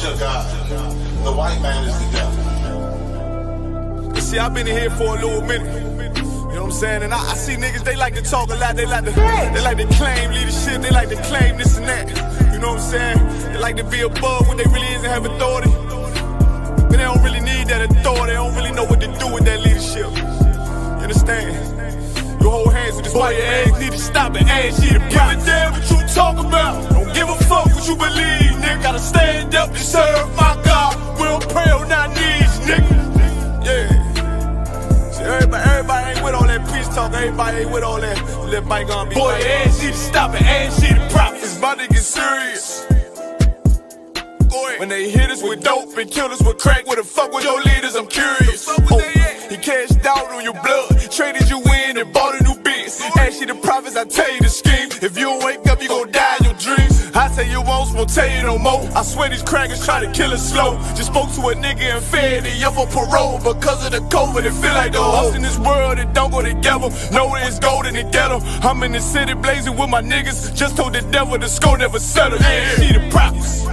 of God. The white man is the devil. You see, I've been in here for a little minute. You know what I'm saying? And I see niggas, they like to talk a lot. They like to claim leadership. They like to claim this and that. You know what I'm saying? They like to be above what they really is and have authority. But they don't really need that authority. They don't really know what to do with that leadership. You understand? You hold hands with this boy, your ass need to stop it. Ass you to give a damn what you talk about. Don't give a fuck what you believe, nigga. Gotta stand up and serve my God. We don't pray on our knees, nigga. Yeah. See, everybody ain't with all that peace talk. Everybody ain't with all that. Let bygone be. Boy, your ass need to stop it. Ass you to profit. It's about to get serious. When they hit us with dope and kill us with crack, where the fuck with your leaders? I'm curious. He cashed out on your blood, traded you in and bought a new biz. Ask you the prophets, I tell you the scheme. If you don't wake up, you gon' die in your dreams. I say you won't tell you no more. I swear these crackers try to kill us slow. Just spoke to a nigga and fed he up for parole. Because of the COVID, it feel like the host in this world that don't go together. Know where it's golden to get them. I'm in the city blazing with my niggas. Just told the devil the score never settle. Yeah, see the prophets.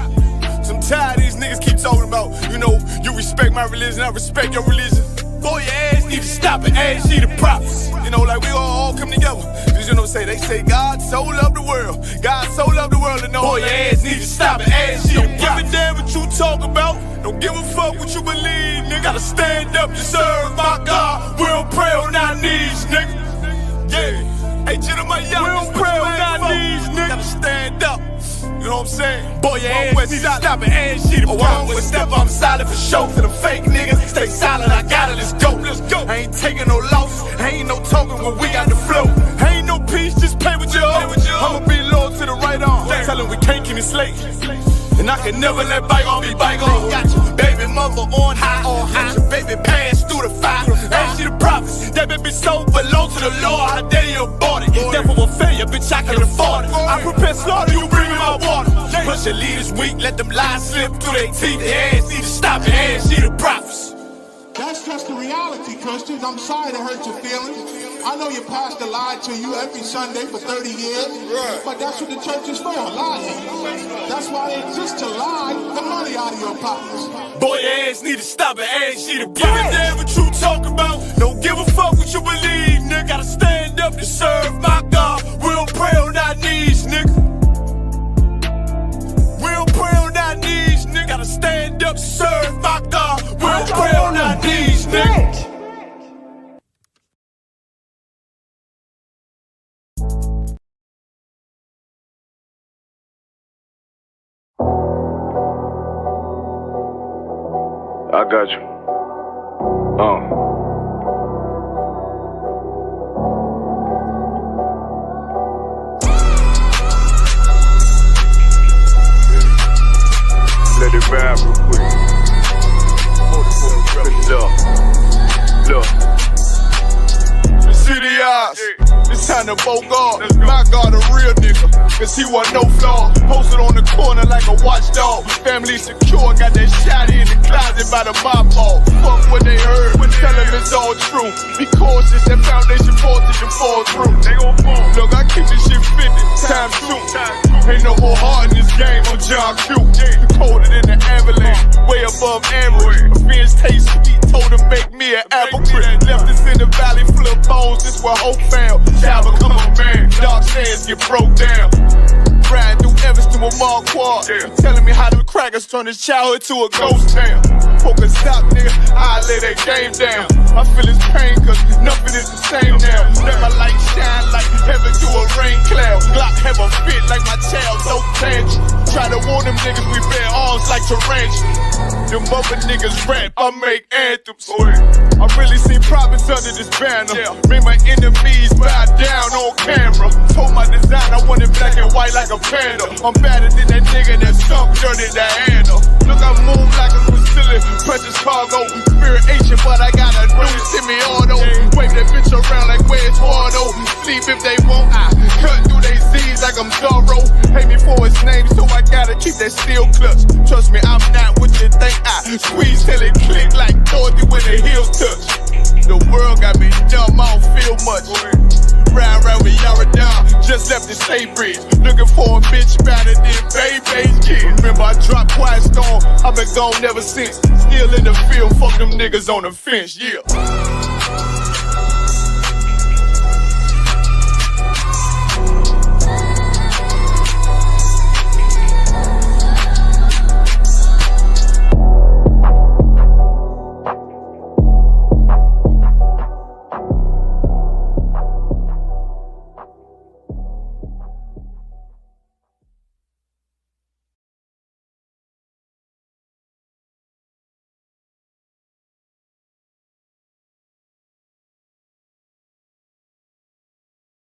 I'm tired of these niggas keep talking about, you know, you respect my religion, I respect your religion. Boy, your ass need to stop it, ass you the prophets. You know, like we all come together. Cause you know what I'm saying, they say God so loved the world. God so loved the world to know. Boy, your ass need to stop it, ass you the prophets. Don't give a damn what you talk about. Don't give a fuck what you believe, nigga. Gotta stand up to serve my God. We don't pray on our knees, nigga. Yeah. Hey, gentlemen, y'all, we don't pray on our knees, nigga. Gotta stand up. You know what I'm saying? Boy, your ass need to stop it, ass shit. Oh, I'm with step, I'm solid for show. To the fake niggas, stay silent, I got it, let's go. Let's go. I ain't taking no loss, ain't no talking when we got the flow. Ain't no peace, just play with your own. I'ma be loyal to the right arm. Tell him we can't keep it slave. And I can never let bygone be bygone. Got your baby mother on high. Got your baby pass through the fire. Ain't she the prophets? That baby soul belong to the Lord. How dare you abort it? Death of a failure, bitch, I can afford it. I prepare slaughter, you bring me my water. Plus your leaders weak, let them lies slip through their teeth. Their ass need to stop it, ass she the prophets. That's just the reality, Christians. I'm sorry to hurt your feelings. I know your pastor lied to you every Sunday for 30 years, but that's what the church is for, lying. That's why they exist, to lie the money out of your pockets. Boy, your ass need to stop it, ass she the give a damn what you talk about. Don't give a fuck what you believe, nigga. Gotta stand up to serve my God. We don't pray on our knees, nigga. We don't pray on our knees, nigga. Gotta stand up to serve my God. We don't pray on our knees, nigga. I got you. Let it ride real quick. Look. See the eyes. It's time to Bogart. My God, a real nigga. Cause he wasn't no flaw. Posted on the corner like a watchdog. Family secure, got that shot in the closet by the mob ball. Fuck what they heard, tell them it's all true. Be cautious, that foundation voltage and fall through. They gon' fall. Look, I keep this shit 50 times 2. Ain't no more heart in this game, I'm John Q. Colder than the avalanche, way above average. Offense taste sweet, told him make me an apple crisp. Left us in the valley full of bones, this where hope found. Child become a man, dark sands get broke down. Riding through Evanston with Mark Quad. Telling me how them crackers turned his childhood to a ghost town. Poker stop, nigga, I lay that game down. I feel his pain, cause nothing is the same now. Let my light shine like heaven through a rain cloud. Glock have a fit like my child, no tangent. Try to warn them niggas, we bear arms like tarantula. Them other niggas rap, I make anthems. I really seen prophets under this banner. Made my enemies bow down on camera. Told my design I wanted black and white like a panda. I'm better than that nigga that sunk dirty Diana. Look, I move like a Brazilian, precious cargo. Spirit ancient, but I got a new semi-auto. Wave that bitch around like where's Wardo. Sleep if they won't, I cut through they Z's like I'm Zorro. Hate me for his name, so I gotta keep that steel clutch. Trust me, I'm not what you think. I squeeze till it click like Dorothy when the heels touch. The world got me dumb, I don't feel much. Ride with Yaradon, just left the State Bridge. Looking for a bitch better than Baby's kid. Remember I dropped Quiet Storm, I I've been gone ever since. Still in the field, fuck them niggas on the fence, yeah.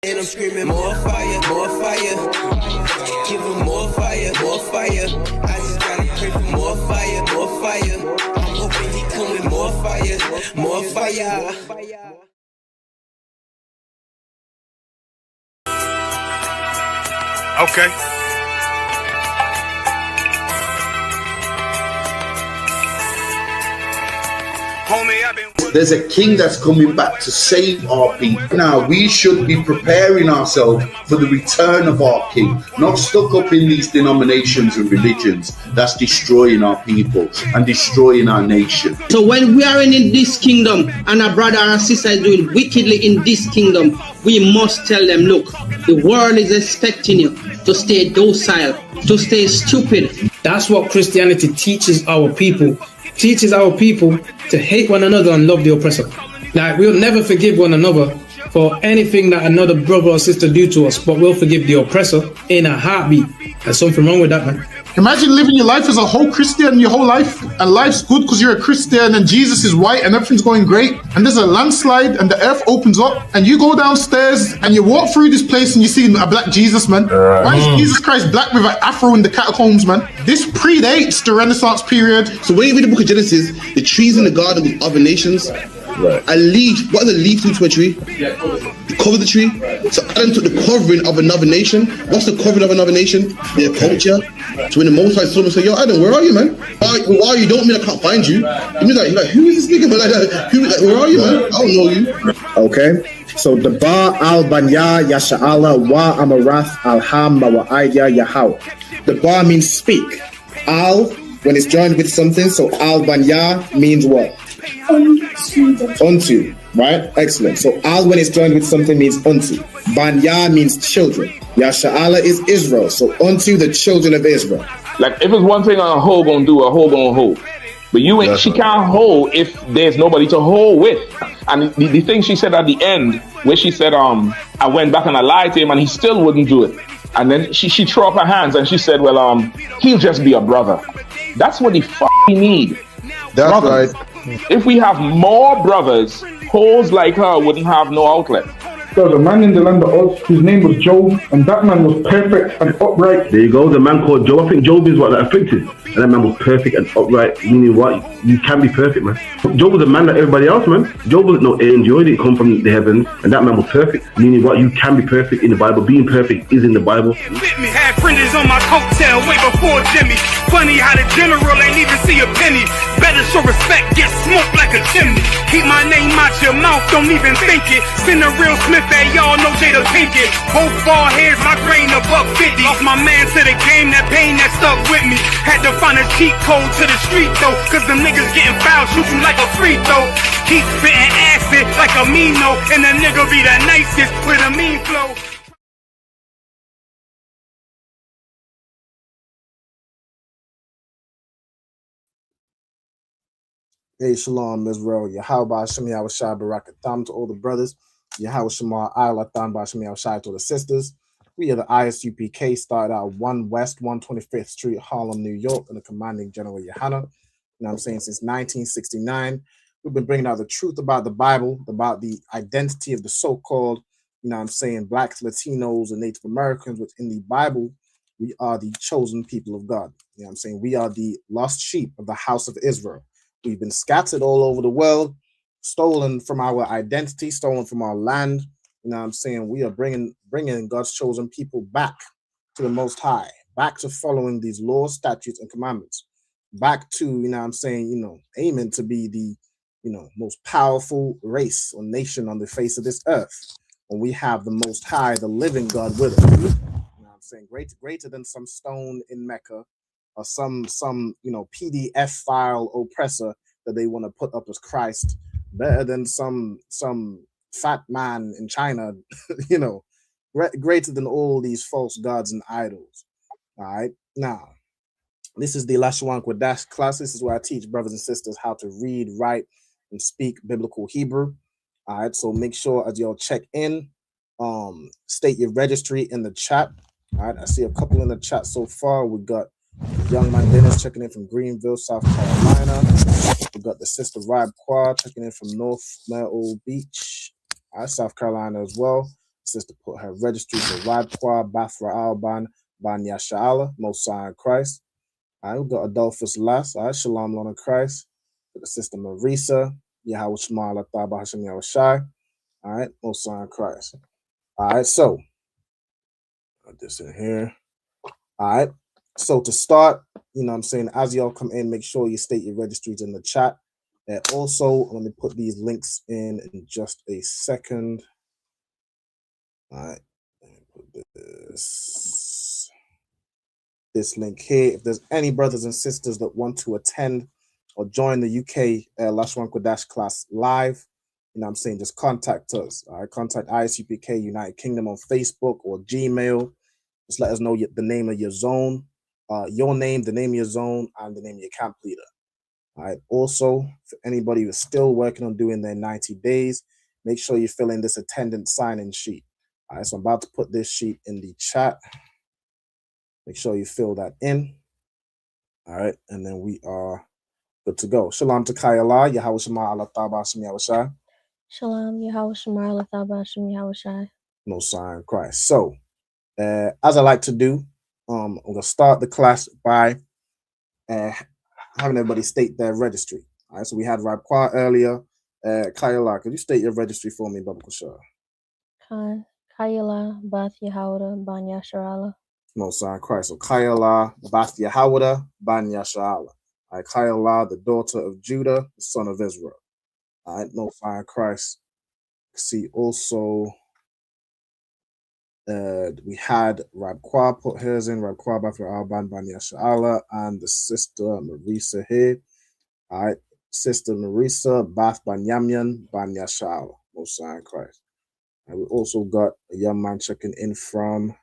And I'm screaming more fire, more fire. Give them more fire, more fire. I just gotta pray for more fire, more fire. I'm hoping he come with more fire, more fire. Okay. Homie, I've been... There's a king that's coming back to save our people. Now, we should be preparing ourselves for the return of our king, not stuck up in these denominations and religions that's destroying our people and destroying our nation. So when we are in this kingdom and a brother or sister is doing wickedly in this kingdom, we must tell them, look, the world is expecting you to stay docile, to stay stupid. That's what Christianity teaches our people. Teaches our people to hate one another and love the oppressor. Like, we'll never forgive one another for anything that another brother or sister do to us, but we'll forgive the oppressor in a heartbeat. There's something wrong with that, man. Imagine living your life as a whole Christian your whole life, and life's good because you're a Christian and Jesus is white and everything's going great, and there's a landslide and the earth opens up and you go downstairs and you walk through this place and you see a black Jesus, man. Why is Jesus Christ black with an afro in the catacombs, man? This predates the Renaissance period. So when you read the book of Genesis, the trees in the garden with other nations, a leaf, what does a leaf do to a tree? Cover the tree. So Adam took the covering of another nation. What's the covering of another nation? Their culture. So when the Most High saw him and said, yo, Adam, where are you, man? Why are you? Don't mean I can't find you. He means like, who is this nigga? But where are you, man? I don't know you. Okay. So the Ba al Banya Yasha'ala wa Amarath al Ham Mawa'aya Yahau. The Ba means speak. Al, when it's joined with something, so al Banya means what? Unto, right? Excellent. So al when it's joined with something means unto. Banya means children. Yasha'ala is Israel. So unto the children of Israel. Like if it's one thing a hoe gonna do, a hoe gonna hold. But you ain't. She can't hold if there's nobody to hold with. And the thing she said at the end, where she said, I went back and I lied to him, and he still wouldn't do it. And then she threw up her hands and she said, well, he'll just be a brother. That's what he need. That's brothers. right. If we have more brothers, hoes like her wouldn't have no outlet. There was a man in the land of Oz, his name was Job, and that man was perfect and upright. There you go, the man called Job. I think Job is what that afflicted. And that man was perfect and upright, meaning what? You can be perfect, man. Job was a man like everybody else, man. Job wasn't no angel, he didn't come from the heavens, and that man was perfect, meaning what? You can be perfect in the Bible. Being perfect is in the Bible. With me, had printers on my coattail way before Jimmy. Funny how the general ain't even see a penny. Better show respect, get smoked like a chimney. Keep my name out your mouth, don't even think it. Send a real Smith at y'all, know Jada Pinkett. Both ball heads, my grain above 50. Off my man to the game, that pain that stuck with me. Had to find a cheat code to the street though, cause them niggas getting foul, shoot you like a free throw. Keep spitting acid like a Mino, and the nigga be the nicest with a mean flow. Hey, Shalom, Israel. Yahweh Shem Yahushai Barakatham to all the brothers. Yahweh Shema Ayalatham Bashem Yahushai to all the sisters. We are the ISUPK, started out 1 West 125th Street, Harlem, New York, under commanding General Yohana. You know what I'm saying? Since 1969, we've been bringing out the truth about the Bible, about the identity of the so-called, you know what I'm saying, Blacks, Latinos, and Native Americans. Within the Bible, we are the chosen people of God. You know what I'm saying? We are the lost sheep of the house of Israel. We've been scattered all over the world, stolen from our identity, stolen from our land. You know what I'm saying? We are bringing God's chosen people back to the Most High, back to following these laws, statutes, and commandments, back to, you know what I'm saying, you know, aiming to be the, you know, most powerful race or nation on the face of this earth. When we have the Most High, the living God with us. You know what I'm saying? Greater than some stone in Mecca, or some PDF file oppressor that they want to put up as Christ, better than some fat man in China, greater than all these false gods and idols. All right, now this is the Lashawan Qadash class. This is where I teach brothers and sisters how to read, write, and speak biblical Hebrew. All right, so make sure as y'all check in, state your registry in the chat. All right, I see a couple in the chat so far. We got Young Man Dennis checking in from Greenville, South Carolina. We got the sister Rib Quad checking in from North Myrtle Beach, South Carolina as well. Sister put her registry for Rib Quad, Bathra Alban, Ban Yasha'Allah, Most High in Christ. All right, we got Adolphus Lass. All right, Shalom Lord in Christ. Got the sister Marisa, Yahweh Shema Allah Taba Hashem Yahweh Shai. All right, Most High in Christ. All right, so put this in here. All right, so to start, as y'all come in, make sure you state your registries in the chat. And also, let me put these links in just a second. All right, let me put this link here. If there's any brothers and sisters that want to attend or join the UK Lashawan Qadash class live, just contact us. All right, contact ISUPK United Kingdom on Facebook or Gmail. Just let us know the name of your zone, your name, the name of your zone, and the name of your camp leader. All right. Also, for anybody who's still working on doing their 90 days, make sure you fill in this attendance sign-in sheet. All right, so I'm about to put this sheet in the chat. Make sure you fill that in. All right, and then we are good to go. Shalom to Kayala, Yahweh Shema Allah Taba Hashem Yahweh Shai. Shalom, Yahweh Shema Allah Taba Hashem Yahweh Shai. Most High in Christ. So, as I like to do, I'm going to start the class by having everybody state their registry. All right, so we had Rabqua earlier. Kayala, could you state your registry for me, Baba Kushar? Kayala, Bath Yahawada, Ban Yasharala. Most High in Christ. So Kayala, Bath Yahawada, Ban Yasharala. All right, Kayala, the daughter of Judah, the son of Israel. All right, Most High in Christ. See also, we had Rabqua put hers in, Rabqua Bath Alban, Ban Yasharala, and the sister Marisa here. All right, Sister Marisa, Bath Banyamyan, Ban Yasharala. Most High in Christ. And we also got a young man checking in from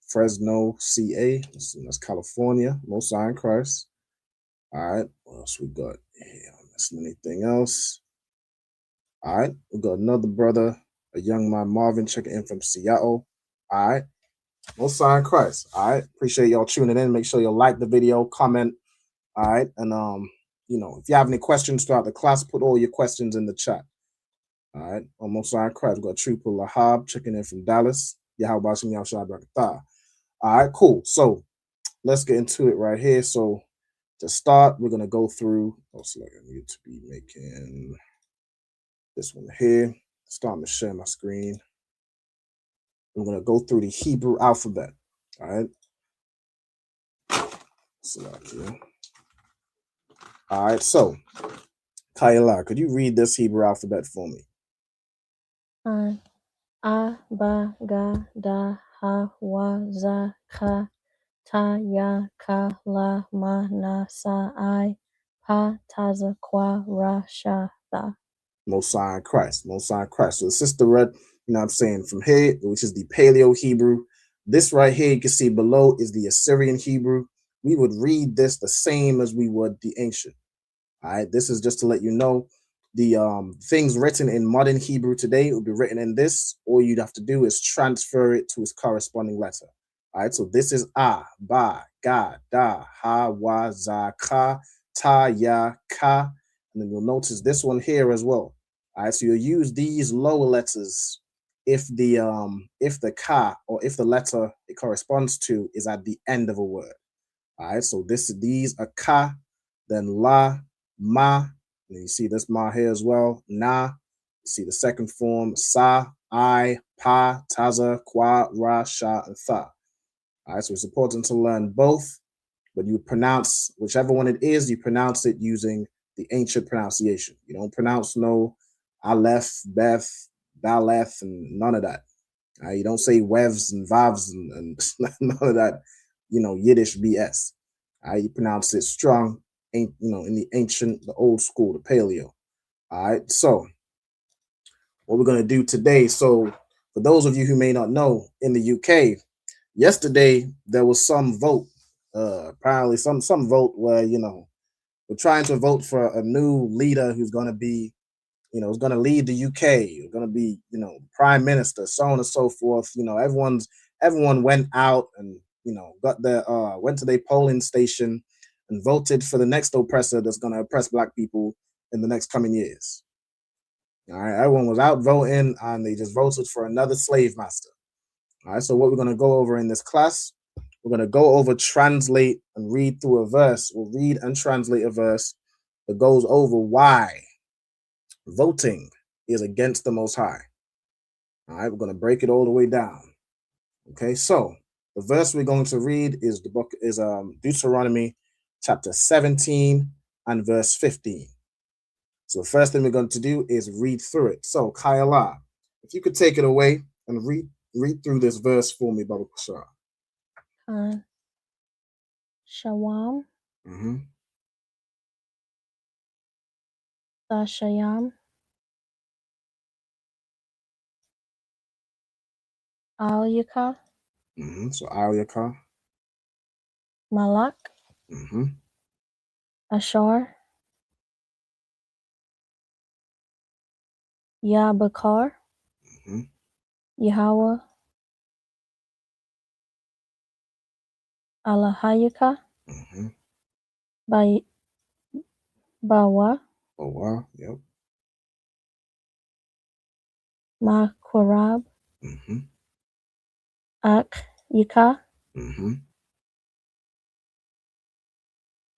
Fresno, CA. That's California. Most High in Christ. All right. What else we got here? I'm missing anything else? All right. We got another brother, a young man, Marvin, checking in from Seattle. All right. Most High in Christ. All right. Appreciate y'all tuning in. Make sure you like the video, comment. All right. And, if you have any questions throughout the class, put all your questions in the chat. All right, Most High in Christ. We got Trooper Lahab checking in from Dallas. Yahweh Hashem Yahweh Shai Barakatah. All right, cool. So let's get into it right here. So to start, we're gonna go through. Also, I need to be making this one here. Starting to share my screen. We're gonna go through the Hebrew alphabet. All right. Select here. All right. So, Kayla, could you read this Hebrew alphabet for me? A, Ba, Ga, Da, Ha, Wa, Za, Ka, Ta, Ya, Ka, La, Ma, Na, Sa, I, Pa, Taza, Kwa, Ra, Sha, Tha. Most High in Christ. Most High in Christ. So the sister read, from here, which is the Paleo Hebrew. This right here, you can see below, is the Assyrian Hebrew. We would read this the same as we would the ancient. All right. This is just to let you know. The things written in modern Hebrew today will be written in this. All you'd have to do is transfer it to its corresponding letter. All right, so this is A, Ba, Ga, Da, Ha, Wa, Za, Ka, Ta, Ya, Ka. And then you'll notice this one here as well. All right, so you'll use these lower letters if the Ka, or if the letter it corresponds to, is at the end of a word. All right, so these are Ka, then La, Ma. And you see this Ma here as well. Na. You see the second form. Sa, I, Pa, Taza, Kwa, Ra, Sha, and Tha. All right, so it's important to learn both, but you pronounce whichever one it is, you pronounce it using the ancient pronunciation. You don't pronounce no Aleph, Beth, Daleth, and none of that. You don't say wevs and vavs and none of that, Yiddish BS. You pronounce it strong, in the ancient, the old school, the paleo. All right. So what we're gonna do today. So for those of you who may not know, in the UK, yesterday there was some vote. Apparently some vote where we're trying to vote for a new leader who's gonna be is going to lead the UK, going to be, prime minister, so on and so forth. Everyone went out and, got their, went to their polling station and voted for the next oppressor that's going to oppress black people in the next coming years. All right. Everyone was out voting and they just voted for another slave master. All right. So what we're going to go over in this class, we're going to go over, translate and read through a verse. We'll read and translate a verse that goes over why voting is against the Most High. All right, we're going to break it all the way down. Okay, so the verse we're going to read is Deuteronomy chapter 17 and verse 15. So the first thing we're going to do is read through it. So Kayala, if you could take it away and read through this verse for me, Baba Kashar. Shawam. Mm-hmm. Lashawan. Alyaka. Mm-hmm. So Alyaka. Malak. Mm-hmm. Ashar. Yabakar. Mm-hmm. Yahweh. Alahayaka. Mm-hmm. Bawa. Bawa, yep. Makwarab. Mm-hmm. Ak Yika. Mm-hmm.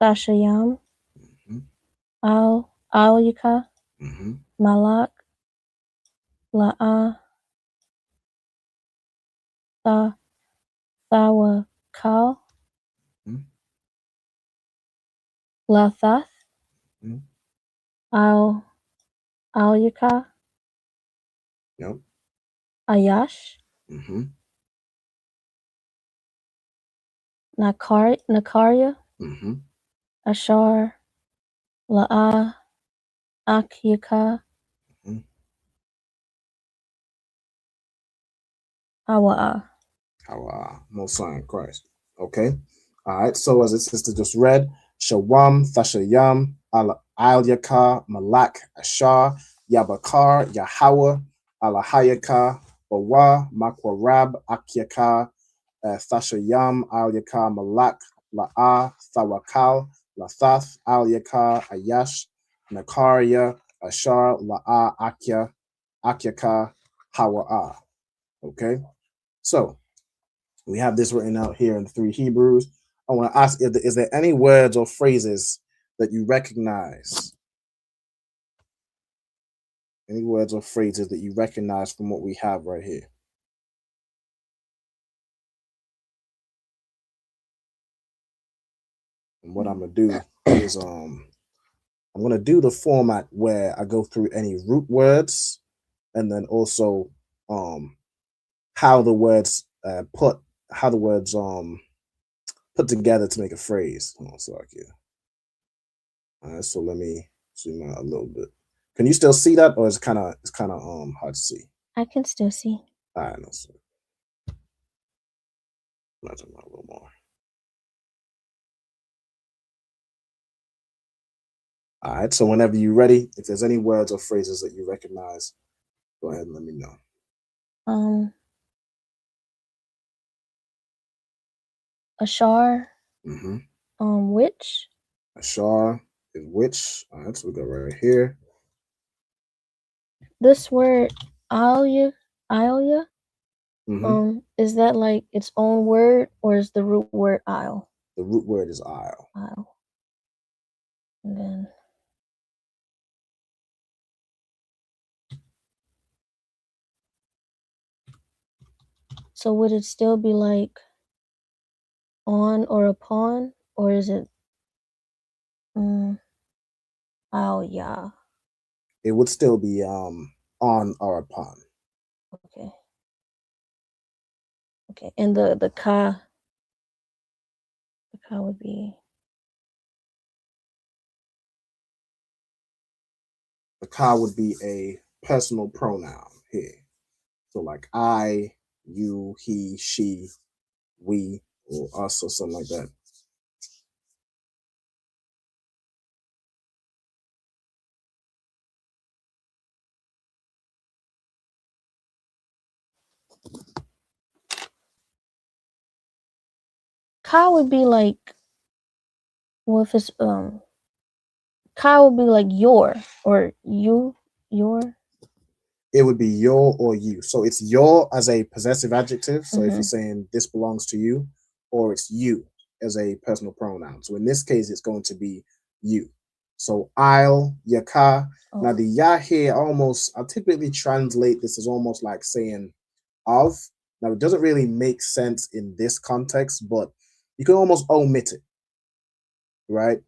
Sashayam. Mm-hmm. Al Yika. Mm-hmm. Malak. La'a. Thawakal. Mm-hmm. Lathath. Mm-hmm. Al Yika. Yep. Ayash. Mm-hmm. Nakaria. Mm-hmm. Ashar. La'a. Akyaka. Mm-hmm. Hawa'a. Most High in Christ. Okay. All right. So as the sister just read, Shawam, Thashayam, Al-Yaka, Malak, Ashar, Yabakar, Yahweh, Alahayaka, Bawa, Makwarab, Akyaka, Thashayam, Al-Yaka, Malak, La'a, Thawakal, Lathath, Al-Yaka, Ayash, Nakaria, Ashar, La'a, Akyaka, Hawa'a. Okay. So we have this written out here in the 3 Hebrews. I want to ask, is there any words or phrases that you recognize? Any words or phrases that you recognize from what we have right here? And what I'm going to do is I'm going to do the format where I go through any root words and then also how the words put together to make a phrase. Hold on, sorry, yeah. All right, so let me zoom out a little bit. Can you still see that, or it's kind of hard to see? I can still see. All right, no, sir. Imagine a little more. All right, so whenever you're ready, if there's any words or phrases that you recognize, go ahead and let me know. Ashar. Mm-hmm. Which? Ashar is which. All right, so we go right here. This word Alia, Mm-hmm. is that like its own word, or is the root word aisle? The root word is aisle. Aisle. And then so would it still be like on or upon, or is it aisle? Yeah. It would still be on or upon. Okay. Okay, and the ka would be the ka would be a personal pronoun here. So like I, you, he, she, we, or us, or something like that. Ka would be like, well, if it's Ka would be like your or you, your. It would be your or you. So it's your as a possessive adjective. So if Mhm. you're saying this belongs to you, or it's you as a personal pronoun. So in this case, it's going to be you. So I'll, yaka. Now the ya here almost, I typically translate this as almost like saying of. Now it doesn't really make sense in this context, but you can almost omit it, right?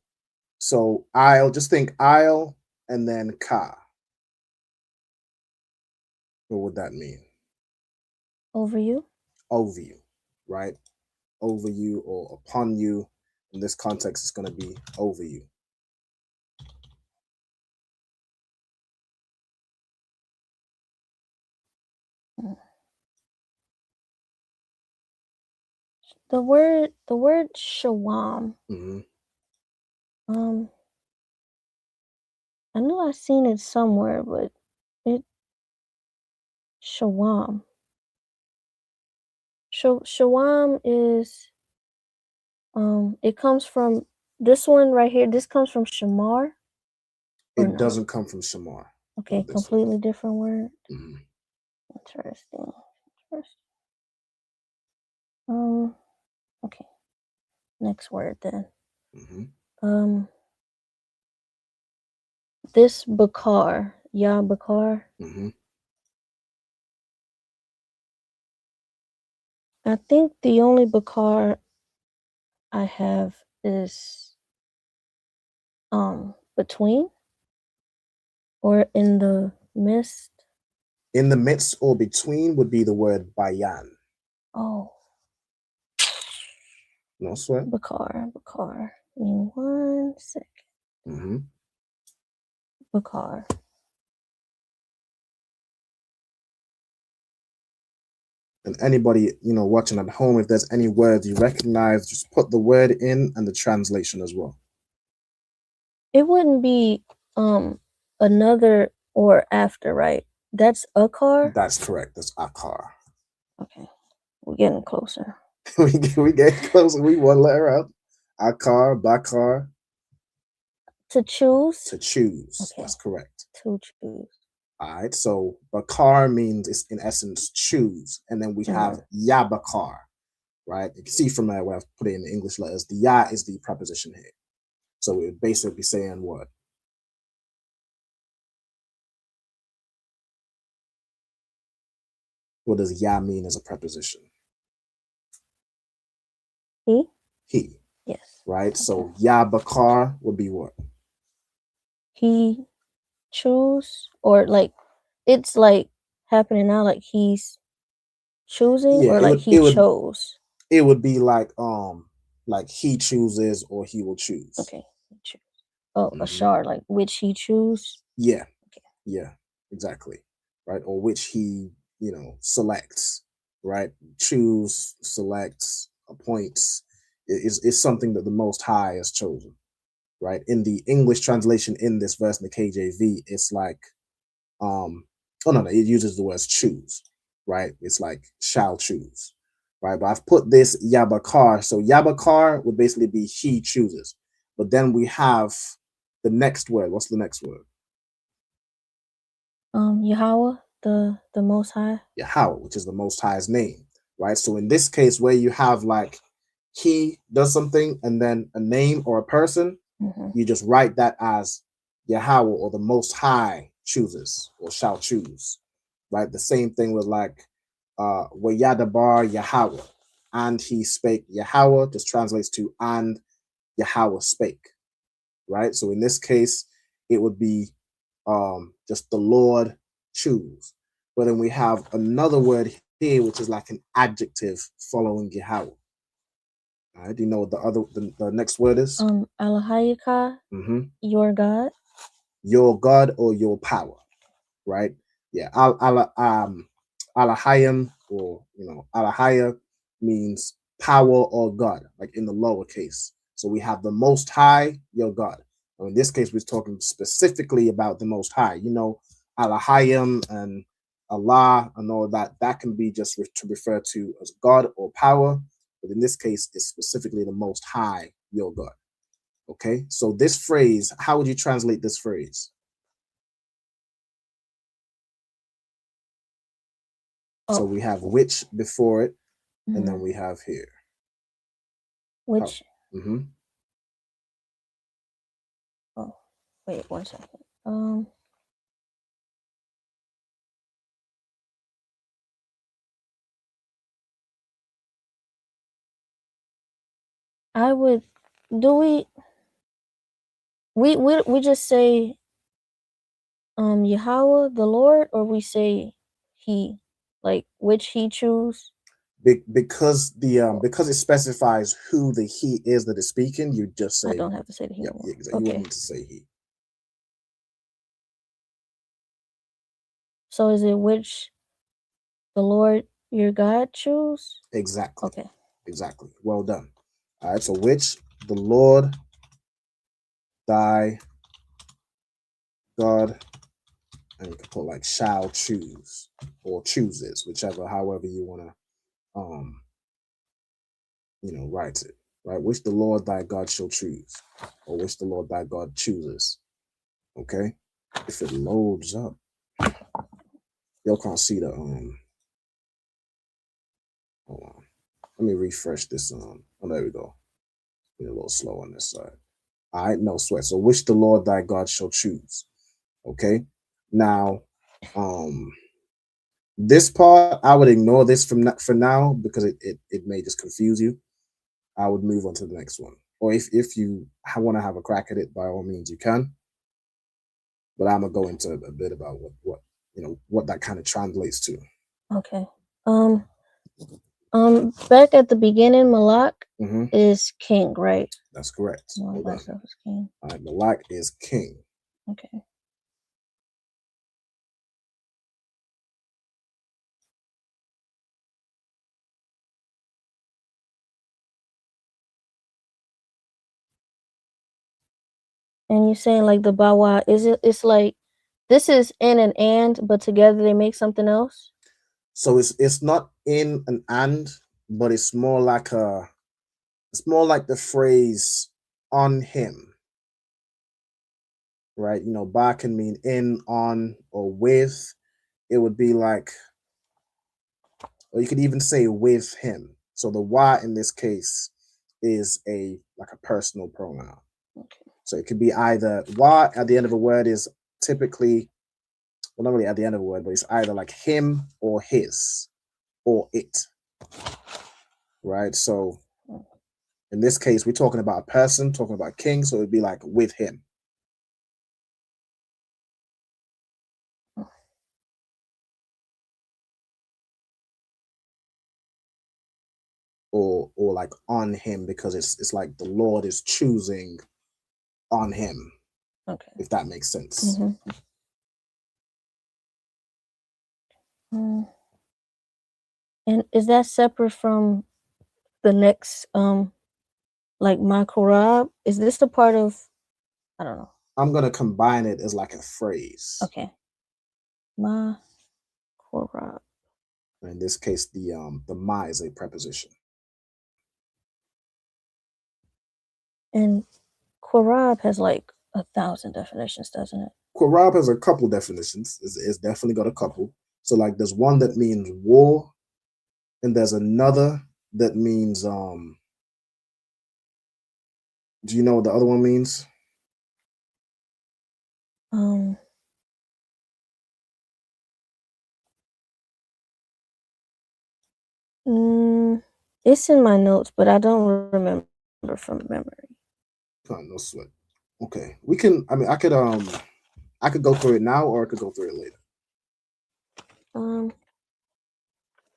So I'll, just think I'll and then ka. What would that mean? Over you. Over you, right? Over you or upon you. In this context, it's going to be over you. The word shawam. Mm-hmm. I knew I seen it somewhere, but it shawam. Shawam is it comes from this one right here. This comes from shamar. It doesn't come from shamar. Okay, completely different word. Mm-hmm. Interesting. Okay. Next word then. Mm-hmm. This bakar, ya bakar. Mm-hmm. I think the only bakar I have is between or in the midst. In the midst or between would be the word bayan. Oh. No sweat. Bakar. Give me 1 second. Mm-hmm. Bakar. And anybody, watching at home, if there's any words you recognize, just put the word in and the translation as well. It wouldn't be another or after, right? That's a car? That's correct. That's akar. Okay. We're getting closer. we get closer. We one letter out. Akar, bakar. To choose? To choose. Okay. That's correct. To choose. All right. So bakar means, it's in essence choose. And then we have ya bakar, right? You can see from that where I've put it in the English letters, the ya is the preposition here. So we would basically be saying what? What does ya mean as a preposition? He? He. Yes. Right? Okay. So ya bakar would be what? He choose, or like it's like happening now, like he's choosing, or like he chose. It would be like he chooses or he will choose. Okay. Choose. Oh, a shard, like which he choose. Yeah. Okay. Yeah, exactly. Right. Or which he, selects, right? Choose, selects, appoints is something that the Most High has chosen. Right. In the English translation in this verse in the KJV, it's like it uses the words choose, right? It's like shall choose. Right. But I've put this yabakar. So yabakar would basically be he chooses. But then we have the next word. What's the next word? Yahweh, the Most High. Yahweh, which is the Most High's name, right? So in this case, where you have like he does something and then a name or a person, you just write that as Yahweh, or the Most High chooses or shall choose, right? The same thing with like Wayadabar Yahweh, and he spake. Yahweh just translates to and Yahweh spake, right? So in this case, it would be just the Lord choose. But then we have another word here, which is like an adjective following Yahweh. All right, do you know what the next word is? Alahayaka, your God. your God or your power, right? Yeah, Alahayim, or Alahaya means power or God, like in the lowercase. So we have the Most High, your God. In this case, we're talking specifically about the Most High. Alahayim and Allah and all that. That can be just to refer to as God or power, but in this case, it's specifically the Most High, your God. Okay, so this phrase, how would you translate this phrase? So we have which before it, and then we have here. Which? Oh, Oh, wait 1 second. I would. Do we just say Yahweh the Lord, or we say He, like which He choose? Because it specifies who the he is that is speaking, you just say. I don't have to say the he. Yeah, exactly. You wouldn't need to say he. So is it which the Lord your God choose? Exactly. Okay. Exactly. Well done. All right. So which the Lord thy God, and you can put like shall choose or chooses, whichever, however you want to write it, right? Which the Lord thy God shall choose, or which the Lord thy God chooses. Okay, if it loads up, y'all can't see the Hold on, let me refresh this. Oh, there we go. Be a little slow on this side. All right, no sweat. So which the Lord thy God shall choose. Okay, now this part I would ignore this for now because it may just confuse you. I would move on to the next one. Or if you want to have a crack at it, by all means you can. But I'm gonna go into a bit about what that kind of translates to. Okay. Back at the beginning, Malak is king, right? That's correct. Hold on. Is king. All right, Malak is king. Okay. And you're saying like the bawa, it's like this is in and, but together they make something else? So it's not in and, but it's more like the phrase on him. Right? Ba can mean in, on, or with. It would be like, or you could even say with him. So the wa in this case is a personal pronoun. Okay. So it could be either wa at the end of a word is typically, well, not really at the end of a word, but it's either like him or his or it. Right? So in this case, we're talking about a person, talking about king, so it'd be like with him. Or like on him, because it's like the Lord is choosing on him. Okay. If that makes sense. And is that separate from the next like Makorab? Is this the part of, I don't know. I'm gonna combine it as like a phrase. Okay. Makorab. In this case, the ma is a preposition. And Korab has like 1,000 definitions, doesn't it? Korab has a couple definitions. It's definitely got a couple. So like there's one that means war, and there's another that means do you know what the other one means? It's in my notes, but I don't remember from memory. No sweat. Okay, we can. I mean, I could go through it now, or I could go through it later.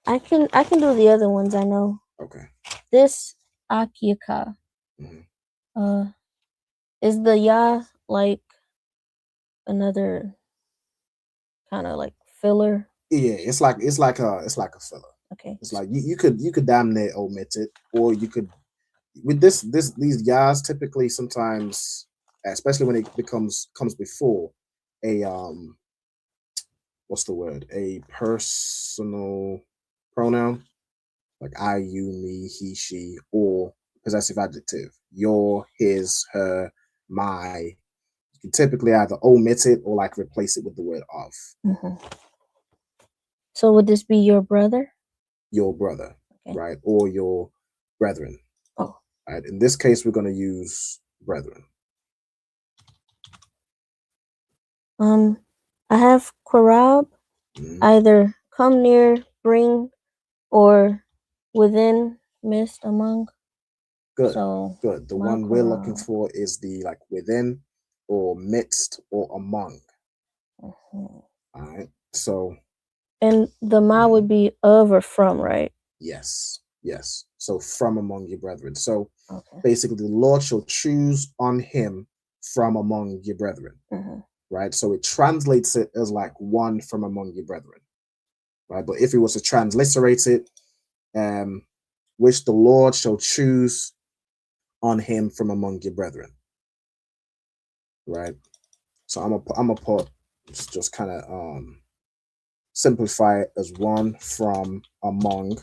I can do the other ones. I know. Okay. This Akiyaka. Is the ya like another kind of like filler? Yeah, it's like a filler. Okay. It's like you could damn near omit it, or you could with these yas typically sometimes, especially when it comes before a what's the word, a personal pronoun like I, you, me, he, she, or possessive adjective, your, his, her, my. You can typically either omit it or like replace it with the word of. So would this be your brother? Your brother, okay. Right? Or your brethren. Oh. Right. In this case, we're going to use brethren. I have Qarab, either come near, bring, or within, midst, among. Good. So good. The one we're looking for is the like within, or midst, or among. All right. So. And the ma would be of or from, right? Yes. Yes. So from among your brethren. So basically, the Lord shall choose on him from among your brethren. Right. So it translates it as like one from among your brethren. Right. But if it was to transliterate it, which the Lord shall choose on him from among your brethren. Right. So I'm gonna put just kind of simplify it as one from among.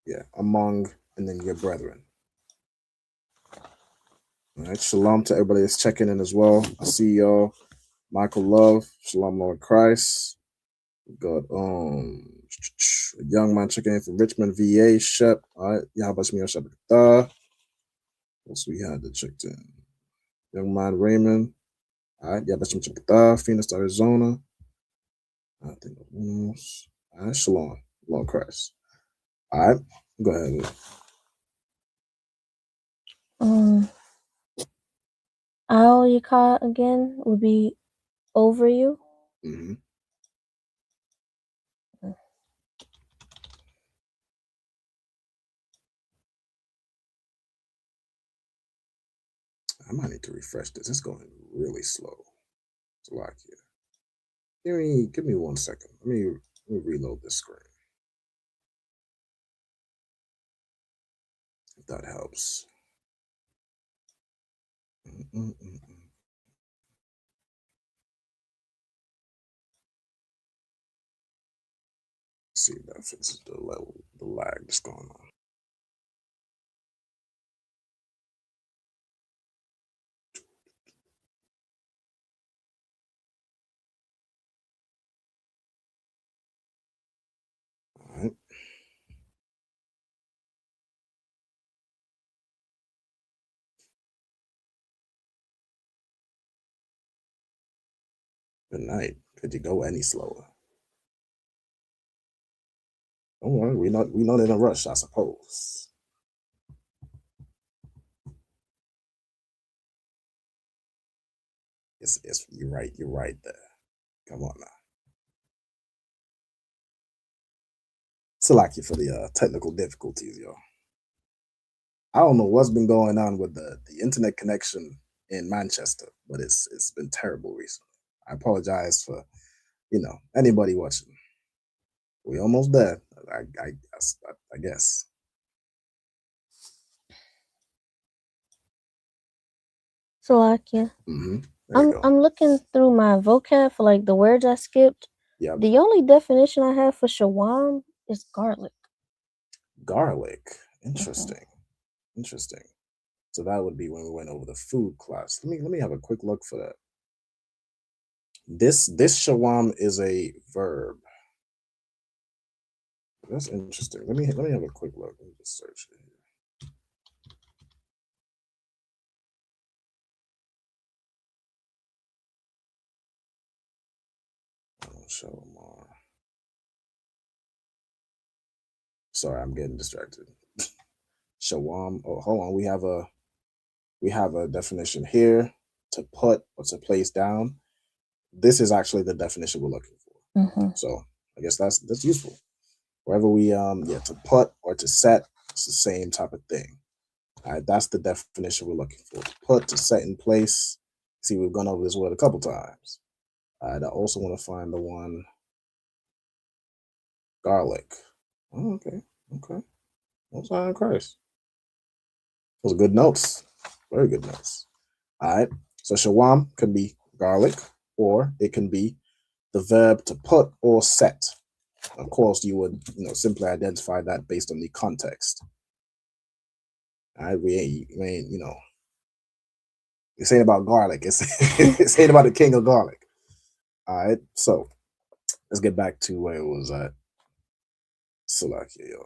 Yeah, among, and then your brethren. All right, shalom to everybody that's checking in as well. I see y'all. Michael Love, shalom, Lord Christ. We got a young man checking in from Richmond, VA. Shep. All right, Yahabashmi Shabbat. What we had that checked in? Young man Raymond. All right, Yahabashmi Shabbat. Phoenix, Arizona. I think all right, shalom, Lord Christ. All right, go ahead. Al Yaka again would be over you. I might need to refresh this. It's going really slow. It's a lot here. Give me 1 second. Let me reload this screen. If that helps. See if that fixes the lag that's going on. All right. Good night. Could you go any slower? Don't worry, we're not in a rush, I suppose. It's you're right there. Come on now. Salaki for the technical difficulties, y'all. I don't know what's been going on with the internet connection in Manchester, but it's been terrible recently. I apologize for anybody watching. We almost there. I guess. Salakia. I'm looking through my vocab for like the words I skipped. Yep. The only definition I have for shawam is garlic. Garlic. Interesting. Interesting. So that would be when we went over the food class. Let me have a quick look for that. This shawam is a verb. That's interesting. Let me have a quick look. Let me just search it here. Sorry, I'm getting distracted. Shawam. Oh, hold on. We have a definition here, to put or to place down. This is actually the definition we're looking for. So I guess that's useful. Wherever we to put or to set, it's the same type of thing. All right, that's the definition we're looking for. Put, to set in place. See, we've gone over this word a couple times. All right, I also want to find the one garlic. Oh, okay. Most High in Christ. Those are good notes. Very good notes. All right. So shawam can be garlic, or it can be the verb to put or set. Of course, you would simply identify that based on the context. All right. We ain't it's ain't about garlic. It's ain't about the king of garlic. All right. So let's get back to where it was at. Salakia,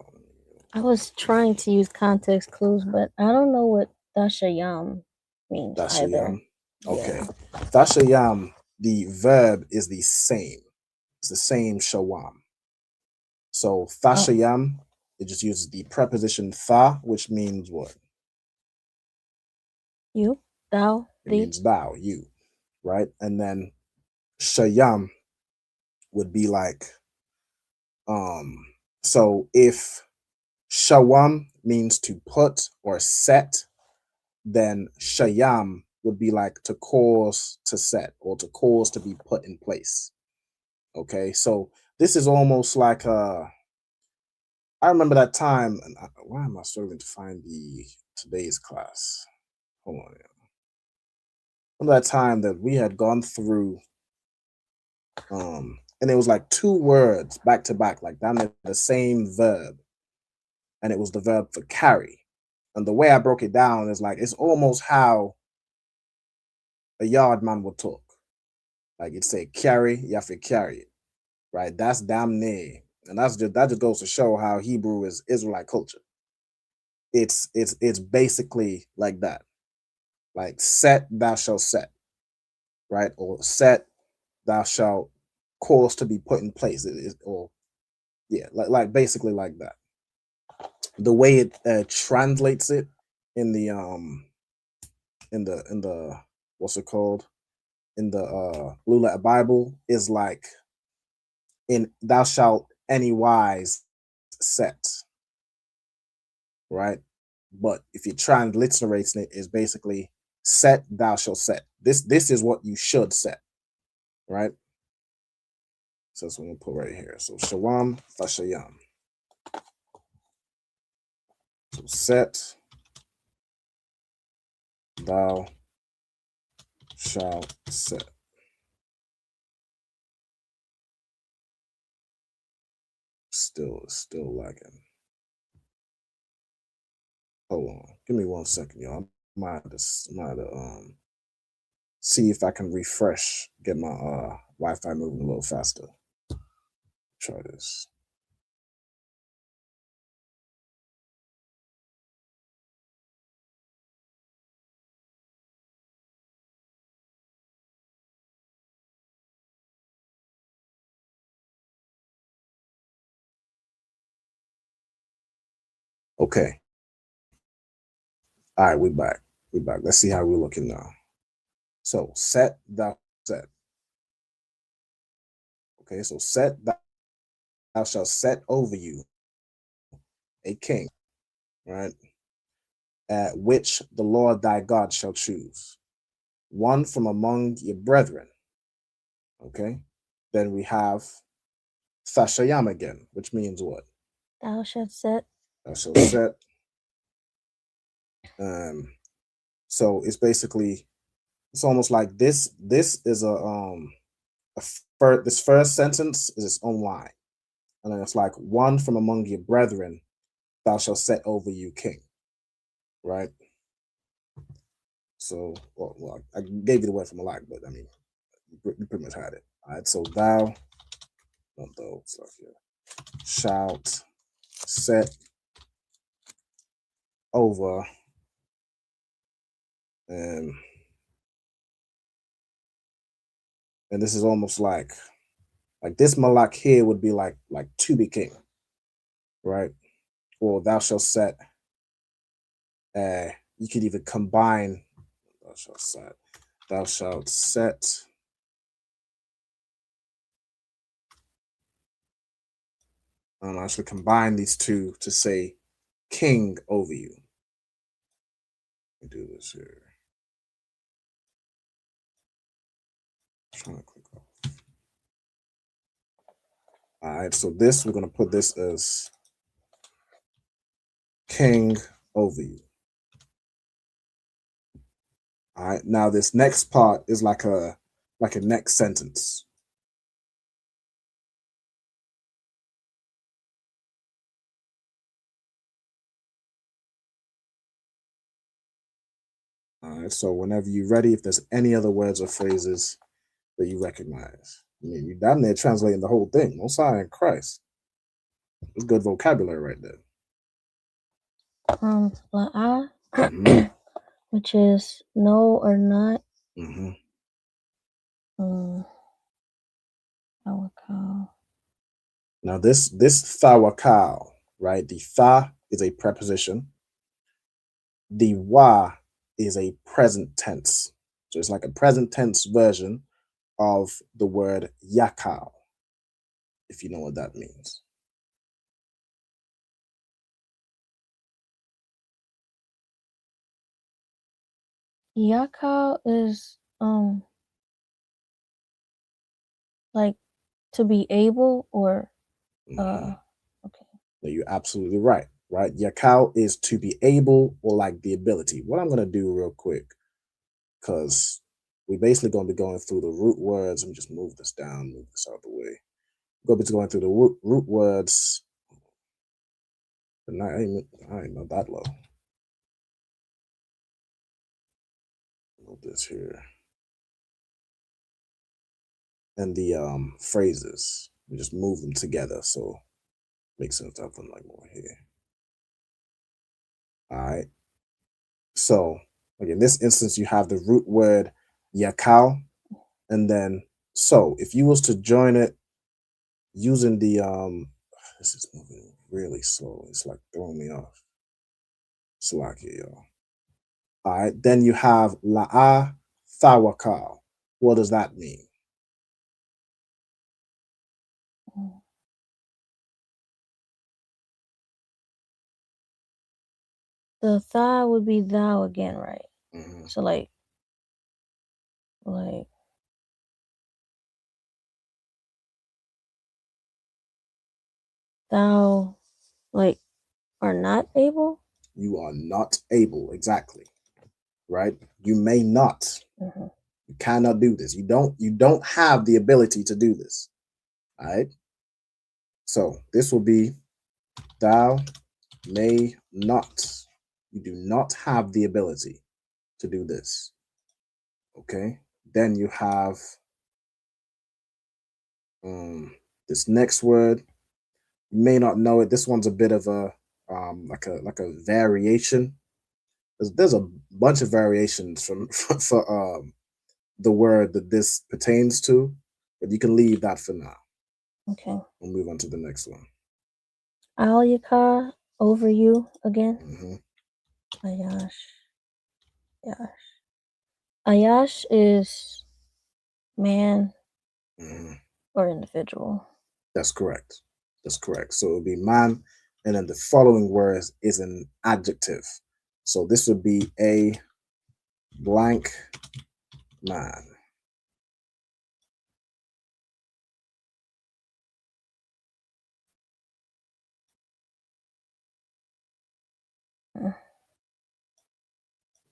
I was trying to use context clues, but I don't know what Dashayam means either. Dashayam. Okay. Dashayam, the verb is the same. It's the same shawam. So Thashayam, it just uses the preposition tha, which means what? You, thou, it means thou, you, right? And then Shayam would be like, so if Shawam means to put or set, then Shayam would be like to cause to set or to cause to be put in place. Okay, so this is almost like I remember that time, and why am I struggling to find today's class? Hold on. Remember that time that we had gone through, and it was like two words back to back, like that, the same verb, and it was the verb for carry. And the way I broke it down is like it's almost how a yard man would talk. Like it'd say carry, you have to carry it, right? That's damn near, and that just goes to show how Hebrew is Israelite culture. It's basically like that, like set, thou shalt set, right? Or set, thou shalt cause to be put in place. Like basically like that. The way it translates it in the what's it called, in the Blue Letter Bible is like in thou shalt any wise set, right? But if you transliterates it, is basically set, thou shalt set. This is what you should set, right? So that's what I'm gonna put right here. So shawam fashayam. So set, thou shalt set. Still lagging. Hold on, give me 1 second, y'all. I might have to see if I can refresh, get my Wi-Fi moving a little faster. Try this. Okay. All right, we're back. Let's see how we're looking now. So set, thou set. Okay, so set, thou shalt set over you a king, right? At which the Lord thy God shall choose, one from among your brethren. Okay, then we have Thashayam again, which means what? Thou shalt set. Thou shalt set. So it's basically, it's almost like this is this first sentence is its own line, and then it's like one from among your brethren thou shalt set over you king, right? So well I gave you the word from Malak, but I mean you pretty much had it. All right, so thou, not though, stuff here, shalt set over, and this is almost like this Malak here would be like to be king, right? Or thou shalt set. You could even combine thou shalt set actually combine these two to say king over you. Let me do this here. I'm trying to click off. All right, so this, we're going to put this as king over you. All right, now this next part is like a next sentence. All right, so whenever you're ready, if there's any other words or phrases that you recognize. I mean, you're down there translating the whole thing. Most High in Christ. It's good vocabulary right there. La'a, which is no or not. Tawakal. Now this thawakal, right? The tha is a preposition. The wa is a present tense. So it's like a present tense version of the word yakal, if you know what that means. Yakal is like to be able or No, you're absolutely right. Right? Yakal is to be able or like the ability. What I'm gonna do real quick, because we're basically gonna be going through the root words. Let me just move this down, move this out of the way. We're gonna be going through the root words. But I ain't not that low. Move this here. And the phrases. We just move them together, so makes sense to have them like more here. All right. So in this instance, you have the root word yakal, and then so if you was to join it using the this is moving really slow. It's like throwing me off. Slacky, y'all. All right, then you have la'a thawakal. What does that mean? the tha would be thou again, right? So like thou like are not able. You are not able, exactly. Right? You may not. You cannot do this. You don't have the ability to do this. All right. So this will be thou may not. You do not have the ability to do this. Okay. Then you have this next word. You may not know it. This one's a bit of a like a variation. There's a bunch of variations for the word that this pertains to, but you can leave that for now. Okay. We'll move on to the next one. Al Yaka over you again. Ayash. Ayash. Ayash is man or individual. That's correct. That's correct. So it would be man, and then the following word is an adjective. So this would be a blank man.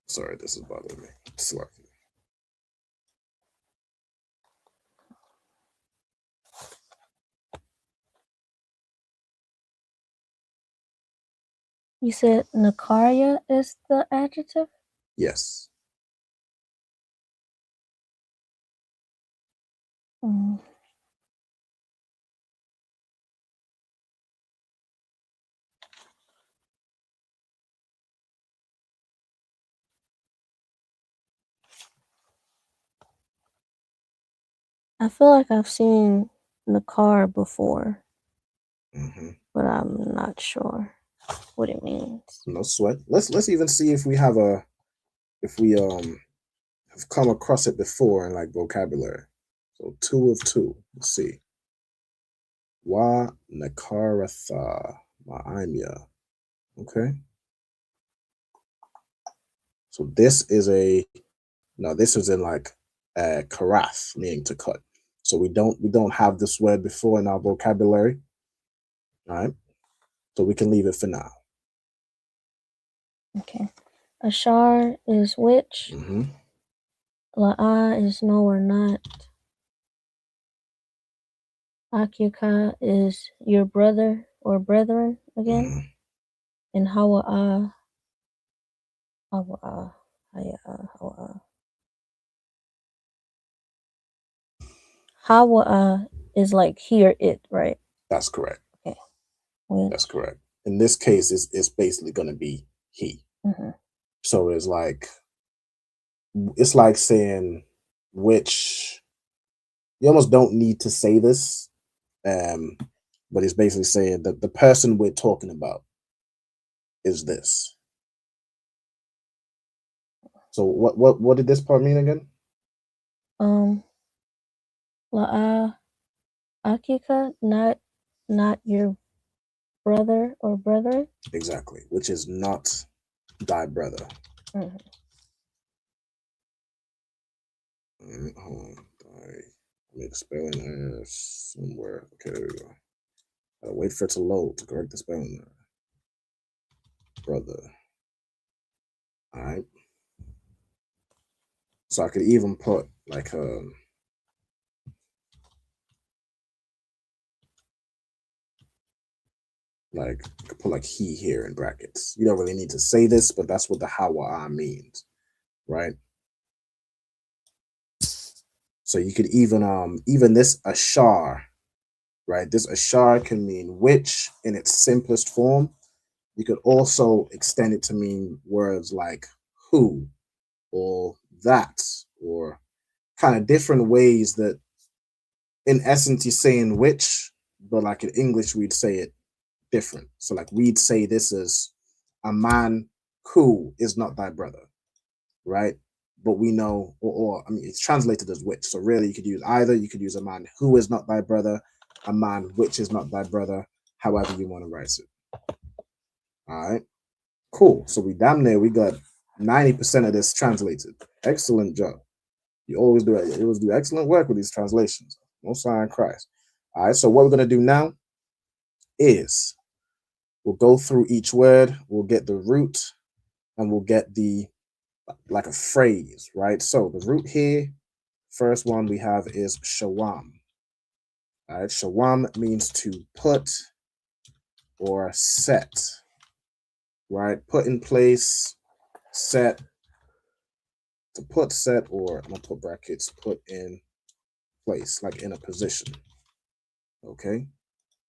Sorry, this is bothering me. Sorry. You said Nakaria is the adjective? Yes. I feel like I've seen Nakar before, but I'm not sure what it means. No sweat. Let's even see if we have have come across it before in like vocabulary. So 2 of 2. Let's see. Wa nakaratha ma'imya. Okay. So this is this is in like karath, meaning to cut. So we don't have this word before in our vocabulary. All right. So we can leave it for now. Okay. Ashar is which. La'a is no or not. Akika is your brother or brethren again. And Hawa'a, Hawa'a, Hawa'a. Hawa'a is like hear it, right? That's correct. Okay. That's correct. In this case, it's basically going to be he. So it's like saying which. You almost don't need to say this, but it's basically saying that the person we're talking about is this. So what did this part mean again? La'a Akika, not your brother or brethren. Exactly, which is not thy brother. Mm-hmm. Hold on. Make spelling somewhere. Okay, there we go. Gotta wait for it to load to correct the spelling. Brother. All right. So I could even put like put like he here in brackets. You don't really need to say this, but that's what the hawa'a means, right? So you could even this ashar, right? This ashar can mean which in its simplest form. You could also extend it to mean words like who or that, or kind of different ways that in essence you're saying which, but like in English we'd say it different. So like we'd say this is a man who is not thy brother, right? But we know, or I mean, it's translated as which. So really, you could use either. You could use a man who is not thy brother, a man which is not thy brother, however you want to write it. All right, cool. So we damn near we got 90% of this translated. Excellent job. You always do it. You always do excellent work with these translations. No sign of Christ. All right. So what we're gonna do now is we'll go through each word. We'll get the root, and we'll get the like a phrase, right? So the root here, first one we have is shawam. All right, shawam means to put or set, right? Put in place, set, to put, set, or I'm gonna put brackets, put in place, like in a position. Okay.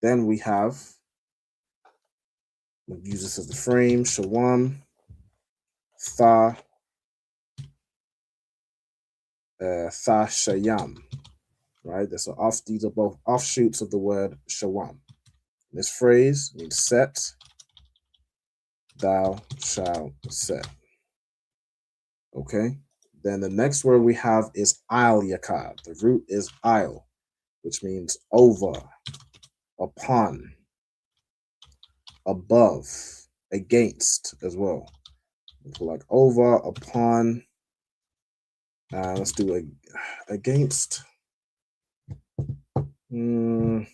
Then we have, we'll use this as the frame, shawam, tha, tha shayam, right? These are both offshoots of the word shawam. This phrase means set, thou shalt set. Okay. Then the next word we have is il yakad. The root is il, which means over, upon, above, against as well. So like over, upon. Let's do against. I'm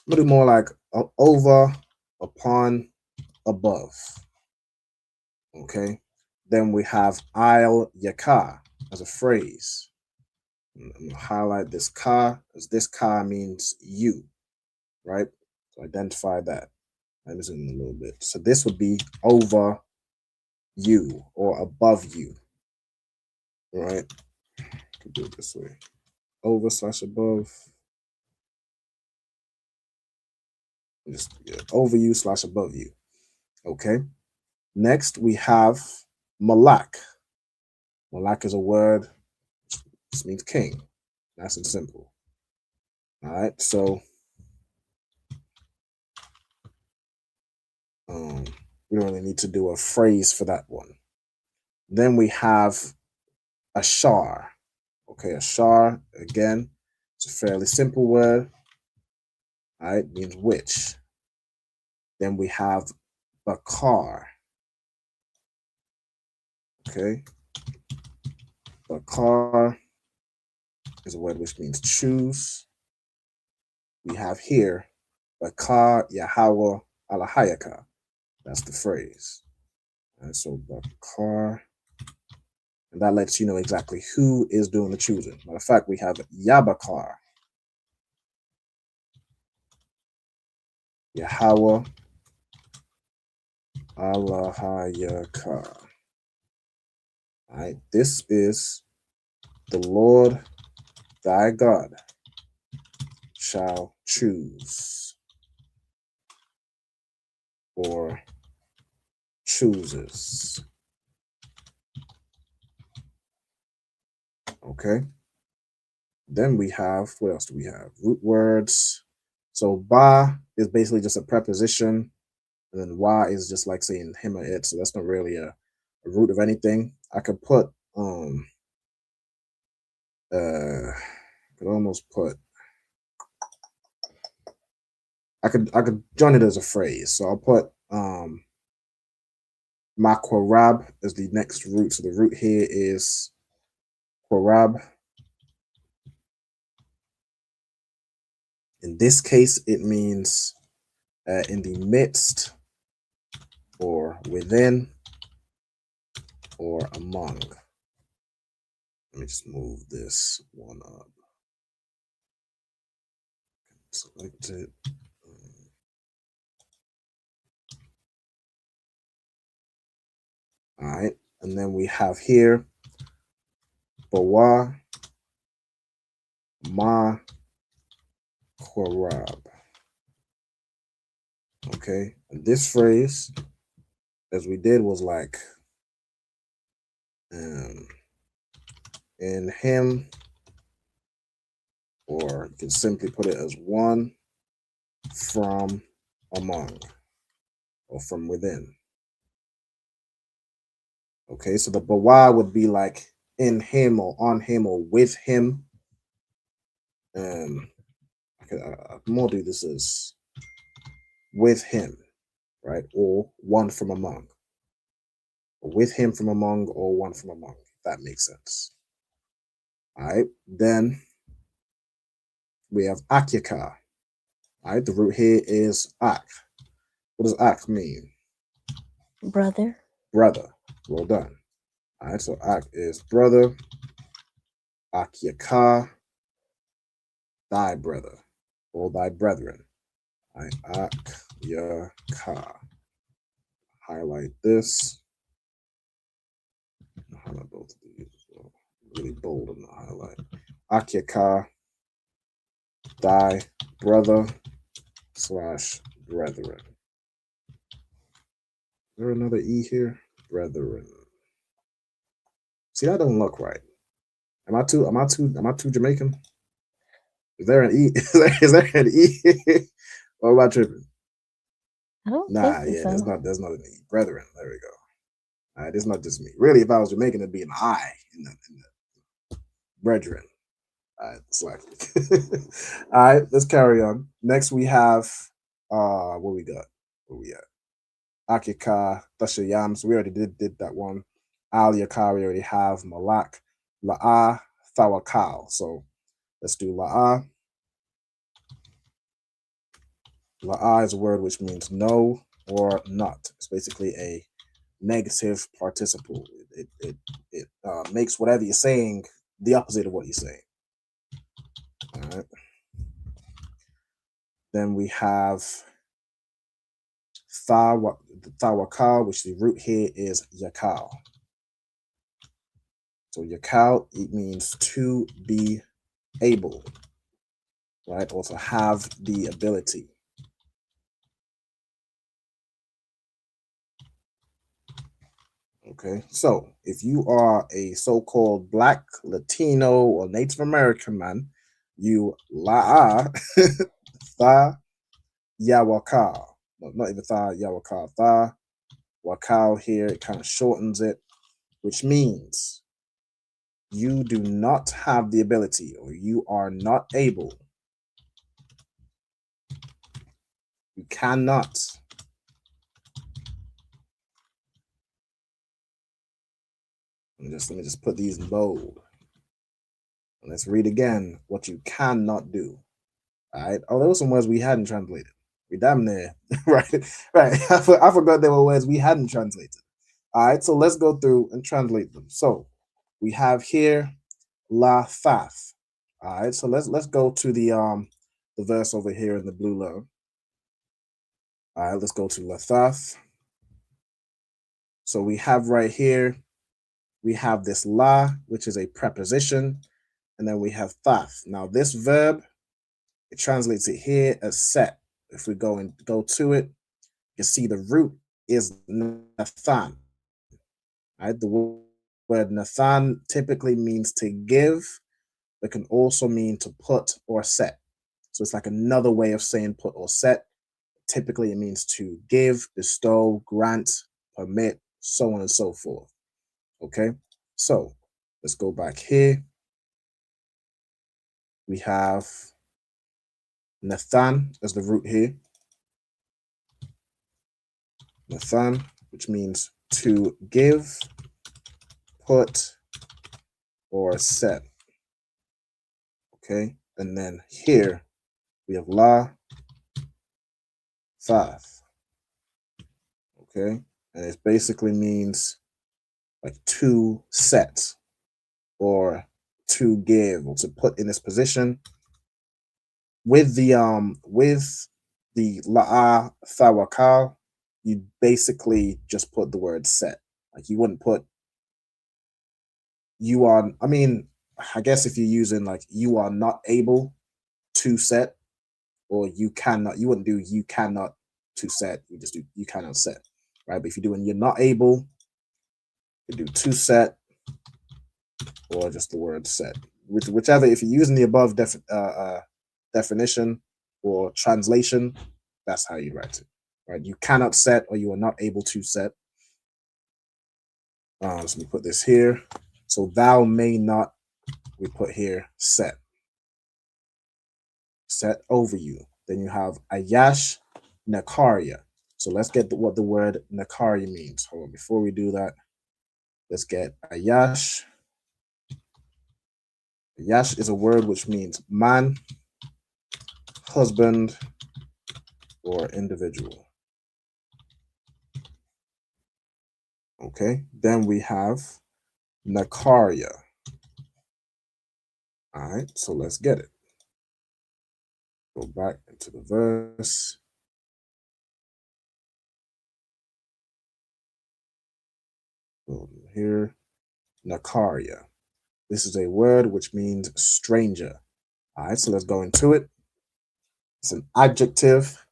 gonna do more like over, upon, above. Okay. Then we have il yaka as a phrase. I'm gonna highlight this ka, because this ka means you, right? So identify that. Let me zoom in a little bit. So this would be over you or above you, right? Could do it this way. Over / above. Just over you / above you. Okay. Next we have malak. Malak is a word. This means king. Nice and simple. All right. So we don't really need to do a phrase for that one. Then we have ashar. Okay, ashar, again, it's a fairly simple word. All right, means which. Then we have bakar. Okay. Bakar is a word which means choose. We have here Bakar Yahweh Alahayaka. That's the phrase. And so Bakar, and that lets you know exactly who is doing the choosing. Matter of fact, we have Yabakar. Yahweh Alahayaka. All right, this is the Lord thy God shall choose or chooses. Okay. Then we have, what else do we have? Root words. So ba is basically just a preposition, and then wa is just like saying him or it. So that's not really a root of anything. I could put could almost put I could join it as a phrase. So I'll put Makwarab as the next root. So the root here is Kwarab. In this case, it means in the midst or within or among. Let me just move this one up. Select it. All right. And then we have here Bawa Ma Korab. Okay. And this phrase, as we did, was like in him, or you can simply put it as one from among or from within. Okay, so the bawa would be like in him or on him or with him. I more do this as with him, right? Or one from among. Or with him from among or one from among. If that makes sense. All right, then we have akyaka. All right, the root here is ak. What does ak mean? Brother. Brother. Well done. All right, so ak is brother. Akyaka, thy brother or thy brethren. All right, akyaka. Highlight this. Highlight both of these. Really bold in the highlight. Akyaka, thy brother / brethren. Is there another E here? Brethren. See, that don't look right. Am I too Jamaican? Is there an E? Is there an E? Or am I tripping? I don't Nah, think yeah, so. there's not an E. Brethren. There we go. All right, it's not just me. Really, if I was Jamaican, it'd be an I in the brethren. All right, slightly. All right, let's carry on. Next, we have what we got? Where we at? Akika, Tashayam. So we already did that one. Al Yakar, we already have Malak, La'a, Thawakal. So let's do La'a. La'a is a word which means no or not. It's basically a negative participle. It makes whatever you're saying the opposite of what you're saying. All right. Then we have Thawakal, which the root here is Yakal. So Yakal, it means to be able, right? Or to have the ability. Okay, so if you are a so-called Black, Latino, or Native American man, you la'a tha yawakal. No, not even tha yawakal. Tha wakal here, it kind of shortens it, which means you do not have the ability or you are not able. You cannot Let me just put these in bold. Let's read again what you cannot do. All right. Oh, there were some words we hadn't translated. We damn near. Right. I forgot there were words we hadn't translated. All right. So let's go through and translate them. So we have here la fath. All right. So let's go to the verse over here in the blue letter. All right. Let's go to la fath. So we have right here, we have this la, which is a preposition, and then we have fath. Now this verb, it translates it here as set. If we go to it, you see the root is nathan. Right? The word nathan typically means to give, but can also mean to put or set. So it's like another way of saying put or set. Typically, it means to give, bestow, grant, permit, so on and so forth. Okay, so let's go back here. We have Nathan as the root here. Nathan, which means to give, put, or set. Okay, and then here we have la, fath. Okay, and it basically means like to set or to give or to put in this position. With the la'a thawakal, you basically just put the word set. Like you wouldn't put you are, I mean, I guess if you're using like you are not able to set, or you cannot, you wouldn't do you cannot to set, you just do you cannot set, right? But if you're doing you're not able, you do to set or just the word set. Whichever, if you're using the above definition or translation, that's how you write it, right? You cannot set or you are not able to set. So let me put this here. So thou may not, we put here set. Set over you. Then you have ayash nakaria. So let's get what the word nakaria means. Hold on, before we do that, let's get ayash. Ayash is a word which means man, husband, or individual. Okay, then we have nakaria. All right, so let's get it. Go back into the verse. Go here, nakaria. This is a word which means stranger. All right, so let's go into it. It's an adjective.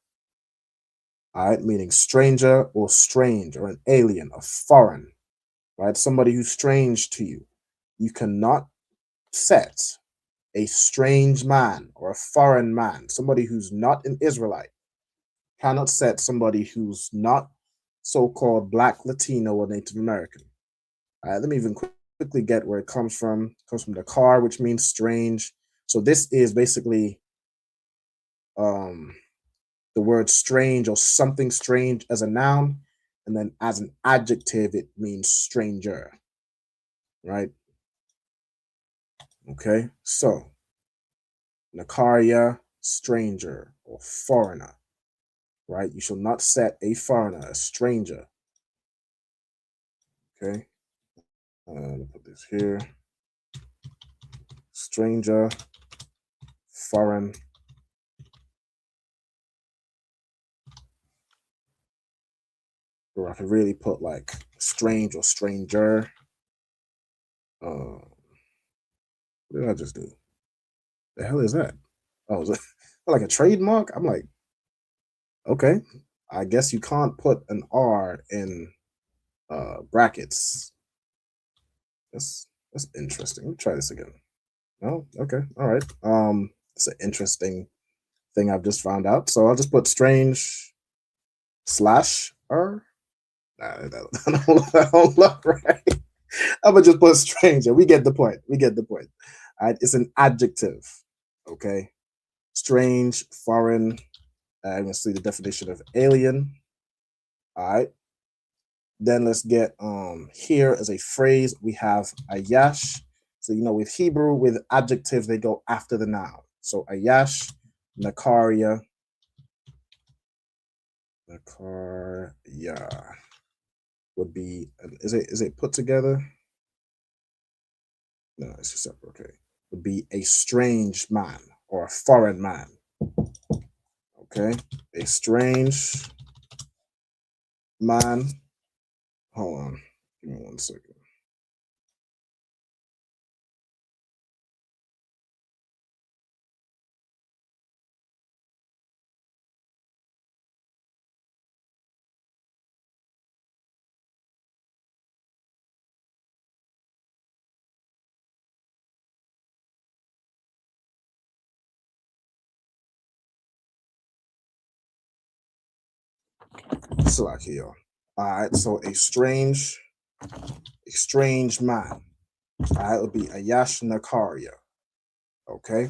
All right, meaning stranger or strange or an alien, a foreign, right? Somebody who's strange to you. You cannot set a strange man or a foreign man, somebody who's not an Israelite, cannot set somebody who's not so-called Black, Latino, or Native American. All right, let me even quickly get where it comes from. It comes from the car, which means strange. So this is basically the word strange or something strange as a noun, and then as an adjective, it means stranger, right? Okay, so nakaria, stranger or foreigner, right? You shall not set a foreigner, a stranger. Okay, let me put this here. Stranger, foreign. Or I could really put like strange or stranger. What did I just do? The hell is that? Oh, is it like a trademark? I'm like, okay, I guess you can't put an R in brackets. That's interesting. Let me try this again. Oh, okay, all right. It's an interesting thing I've just found out. So I'll just put strange slash R. That don't look right. I'm gonna just put stranger. We get the point. We get the point. All right, it's an adjective. Okay, strange, foreign. I'm gonna see the definition of alien. All right, Then let's get here as a phrase. We have ayash. So with Hebrew, with adjectives, they go after the noun. So ayash, nakaria, would be, is it put together? No, it's just separate. Okay, would be a strange man or a foreign man. Okay, a strange man. Hold on, give me 1 second. Slack here. All right, so a strange man. All right, it would be ayash nakaria. Okay.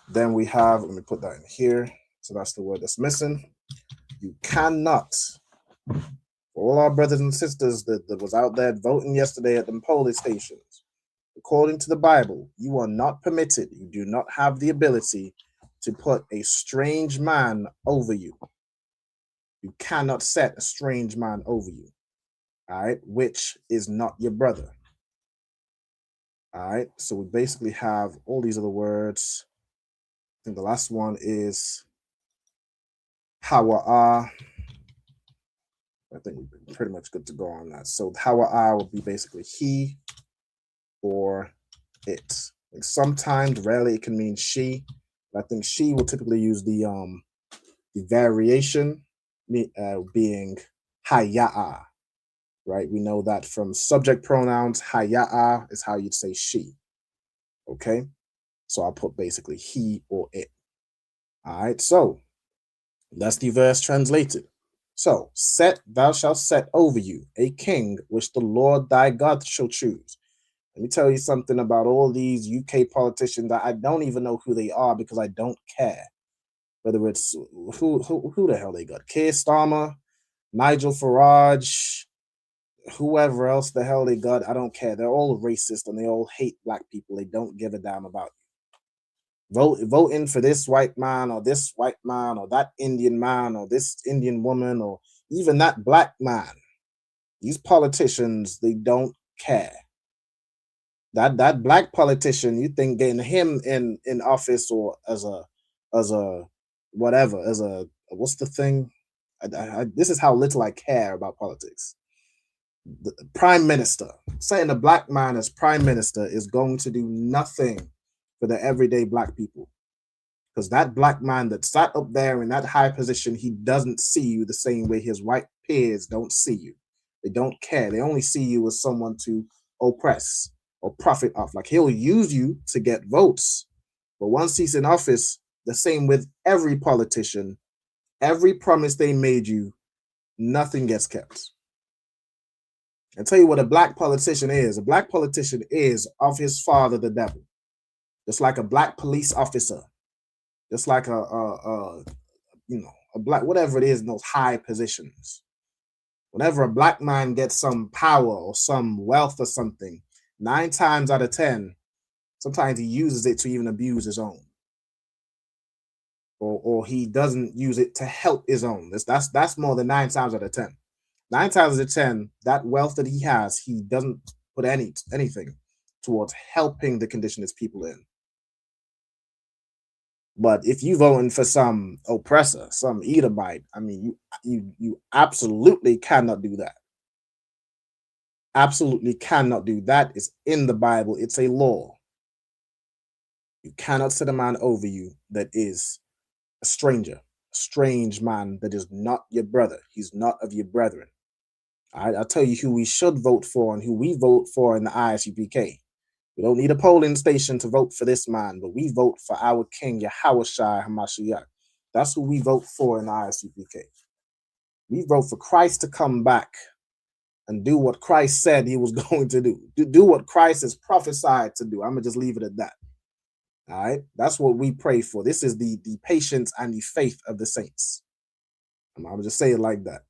Then we have, let me put that in here. So that's the word that's missing. You cannot, for all our brothers and sisters that was out there voting yesterday at the polling stations, according to the Bible, you are not permitted, you do not have the ability to put a strange man over you. You cannot set a strange man over you, all right, which is not your brother. All right, so we basically have all these other words. I think the last one is Hawa'ah. I think we're pretty much good to go on that. So Hawa'ah will be basically he or it. Like sometimes, rarely, it can mean she. But I think she will typically use the variation being haya'a, right? We know that from subject pronouns, haya'a is how you'd say she. Okay, so I'll put basically he or it. All right, so that's the verse translated. So, thou shalt set over you a king which the Lord thy God shall choose. Let me tell you something about all these UK politicians that I don't even know who they are because I don't care. Whether it's who the hell they got, Keir Starmer, Nigel Farage, whoever else the hell they got, I don't care. They're all racist and they all hate black people. They don't give a damn about you. Voting for this white man or that Indian man or this Indian woman or even that black man. These politicians, they don't care. That black politician, you think getting him in office or as a what's the thing? This is how little I care about politics. The prime minister, saying a black man as prime minister is going to do nothing for the everyday black people. Because that black man that sat up there in that high position, he doesn't see you the same way his white peers don't see you. They don't care. They only see you as someone to oppress or profit off. Like he'll use you to get votes. But once he's in office, the same with every politician, every promise they made you, nothing gets kept. I'll tell you what a black politician is. A black politician is of his father, the devil. Just like a black police officer. Just like a black, whatever it is in those high positions. Whenever a black man gets some power or some wealth or something, 9 times out of 10, sometimes he uses it to even abuse his own. Or he doesn't use it to help his own. That's more than 9 times out of 10. 9 times out of 10, that wealth that he has, he doesn't put anything towards helping the condition his people in. But if you voting for some oppressor, some Edomite, I mean, you absolutely cannot do that. Absolutely cannot do that. It's in the Bible. It's a law. You cannot set a man over you that is a stranger, a strange man that is not your brother. He's not of your brethren. I'll tell you who we should vote for and who we vote for in the ISUPK. We don't need a polling station to vote for this man, but we vote for our King, Yahushua HaMashiach. That's who we vote for in the ISUPK. We vote for Christ to come back and do what Christ said he was going to do. Do what Christ has prophesied to do. I'm going to just leave it at that. All right? That's what we pray for. This is the patience and the faith of the saints. I'm going to just say it like that.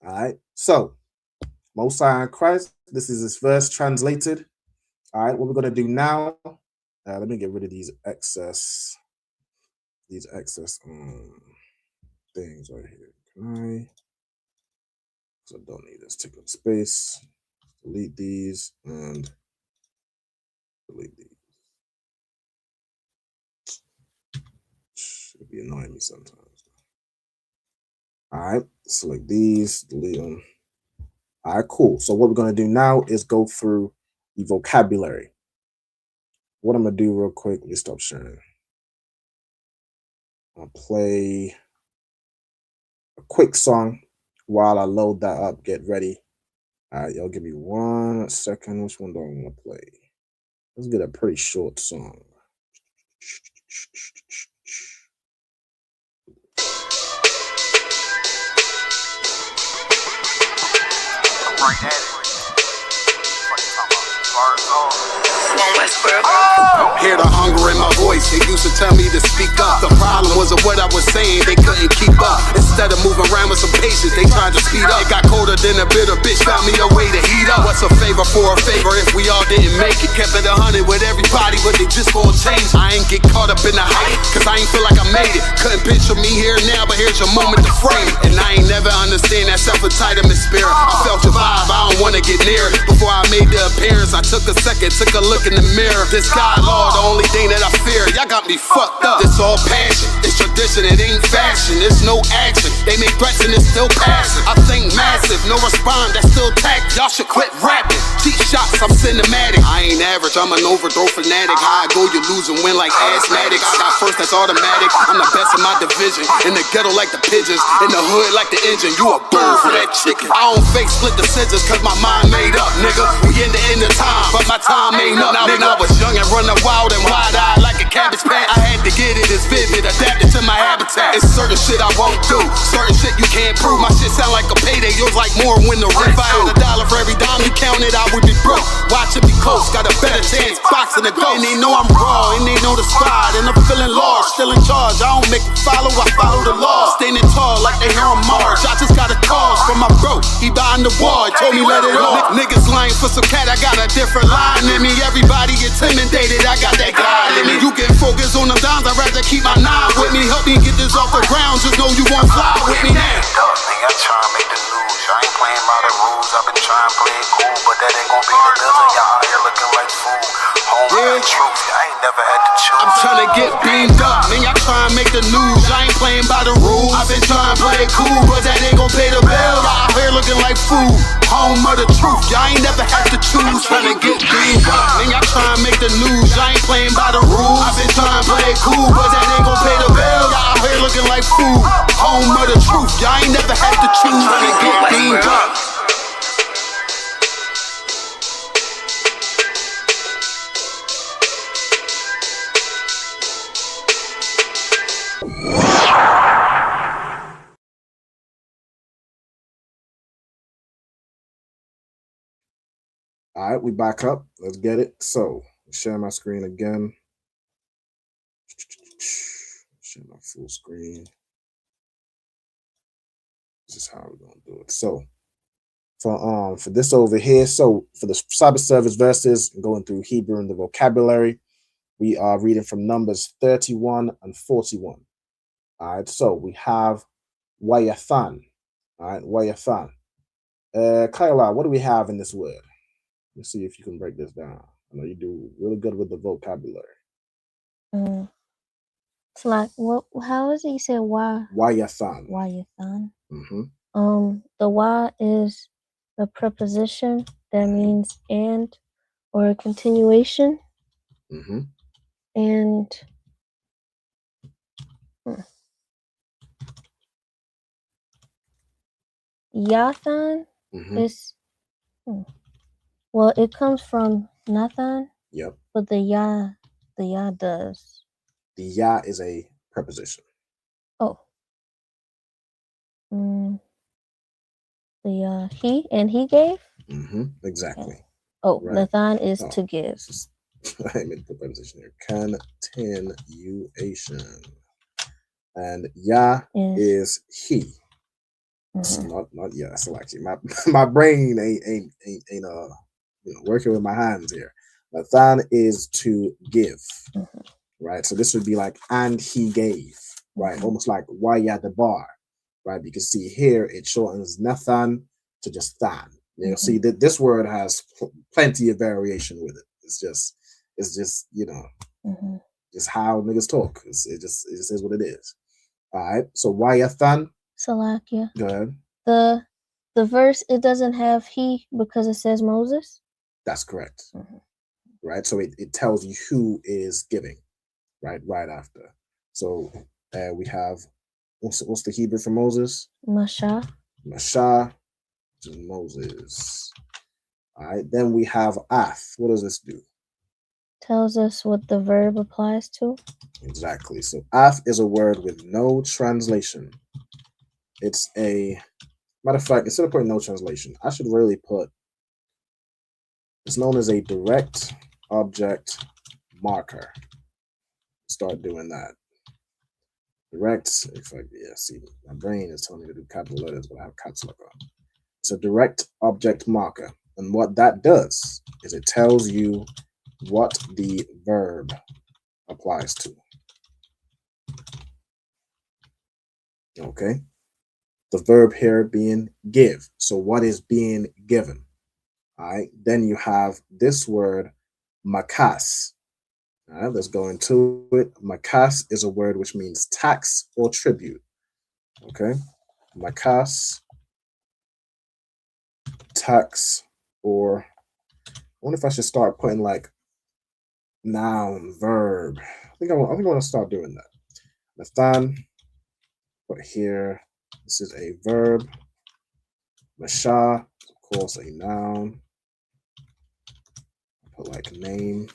All right? So, Most High in Christ. This is his verse translated. All right, what we're gonna do now? Let me get rid of these excess things right here. Can I? So I don't need this. Take up space. Delete these and delete these. It'll be annoying me sometimes. All right, select these, delete them. All right, cool. So what we're gonna do now is go through the vocabulary. What I'm gonna do real quick, let me stop sharing. I'll play a quick song while I load that up, get ready. All right, y'all give me 1 second. Which one do I want to play? Let's get a pretty short song. Hear the hunger in my voice, they used to tell me to speak up. The problem wasn't what I was saying, they couldn't keep up. Instead of moving around with some patience, they tried to speed up. It got colder than a bitter bitch, found me a way to heat up. What's a favor for a favor if we all didn't make it? Kept it 100 with everybody, but they just won't change. I ain't get caught up in the hype, cause I ain't feel like I made it. Couldn't picture me here now, but here's your moment to frame it. And I ain't never understand that self-entitlement spirit. I felt your vibe, I don't wanna get near it. Before I made the appearance, I took a second, took a look in the mirror. This God, Lord, the only thing that I fear. Y'all got me fucked up. It's all passion, it's tradition, it ain't fashion. There's no action, they make threats and it's still passing. I think massive, no respond, that's still tact. Y'all should quit rapping. Cheap shots, I'm cinematic. I ain't average, I'm an overthrow fanatic. How I go, you lose and win like asthmatic. I got first, that's automatic. I'm the best in my division. In the ghetto like the pigeons, in the hood like the engine. You a bird for that chicken. I don't fake split decisions cause my mind made up, nigga. We in the end of time, but my time ain't up, nigga. I was young and running wild and wide-eyed like a cabbage patch. I had to get it, it's vivid, adapted to my habitat. It's certain shit I won't do, certain shit you can't prove. My shit sound like a payday, yours like more when the rent. If I had $1 for every dime you counted, I would be broke. Watch it be close, got a better chance, boxing the ghost. And they know I'm raw, and they know the squad, and I'm feeling lost, still in charge. I don't make it follow, I follow the law. Standing tall like they hear on March. I just got a call from my bro, he behind the wall, told me let it off. Niggas lying for some cat, I got a different line in me. Everybody intimidated, I got that God in me. You get focused on them dimes, I'd rather keep my nine with me. Help me get this off the ground, just know you won't fly with me now. I try to make the news, I ain't playing by the rules. I've been trying to play it cool, but that ain't gonna be the deal. Y'all out here looking like fool. Home the truth, I ain't never had to choose. I'm trying to get beamed up, man, y'all trying to make the news. I ain't playing by the rules. I've been trying to play it cool, but that ain't gonna pay the bill. Y'all out here looking like fool. Home of the truth, y'all ain't never had to choose. Trying to get beamed up, man, y'all trying to make the news. I ain't playing by the rules. I've been trying to play it cool, but that ain't gonna pay the bill. Y'all out here looking like fool. Home of the truth, y'all ain't never had to choose. Trying to get beamed up. All right, we back up. Let's get it. So, share my screen again. Share my full screen. This is how we're gonna do it. So, for this over here, so for the cyber service verses, going through Hebrew and the vocabulary, we are reading from Numbers 31 and 41. All right, so we have Wayathan. All right, Wayathan. Kaila, what do we have in this word? Let's see if you can break this down. I know you do really good with the vocabulary. It's like, what? How is it? You said why? Wayathan. Wayathan. Mm-hmm. The why is a preposition that means and or a continuation. Mm-hmm. And Yathan is well, it comes from Nathan. Yep. But the ya does. The ya is a preposition. Oh. The he and he gave. Exactly. Oh, right. Nathan is to give. I made the preposition here. Continuation. And ya is he. Not yet. So actually, my brain ain't working with my hands here. Nathan is to give, right? So this would be like, and he gave, right? Almost like why you at the bar, right? You can see here it shortens Nathan to just Than. See that this word has plenty of variation with it. It's just just how niggas talk. It just is what it is. All right. So why Than? Salakia. Go ahead. The verse, it doesn't have he because it says Moses. That's correct. Right. So it tells you who is giving, right after. So we have what's the Hebrew for Moses? Masha, which is Moses. All right. Then we have Ath. What does this do? tells us what the verb applies to. Exactly. So Ath is a word with no translation. It's a matter of fact, instead of putting no translation, I should really put, it's known as a direct object marker. Start doing that. Direct, see, my brain is telling me to do capital letters, but I have caps lock on. It's a direct object marker. And what that does is it tells you what the verb applies to. Okay. The verb here being give. So what is being given? All right. Then you have this word, makas. All right, let's go into it. Makas is a word which means tax or tribute. Okay. Makas, tax, or I wonder if I should start putting like noun, verb. I think I want to start doing that. Nathan, put here, this is a verb. Masha, of course, a noun. Put like name.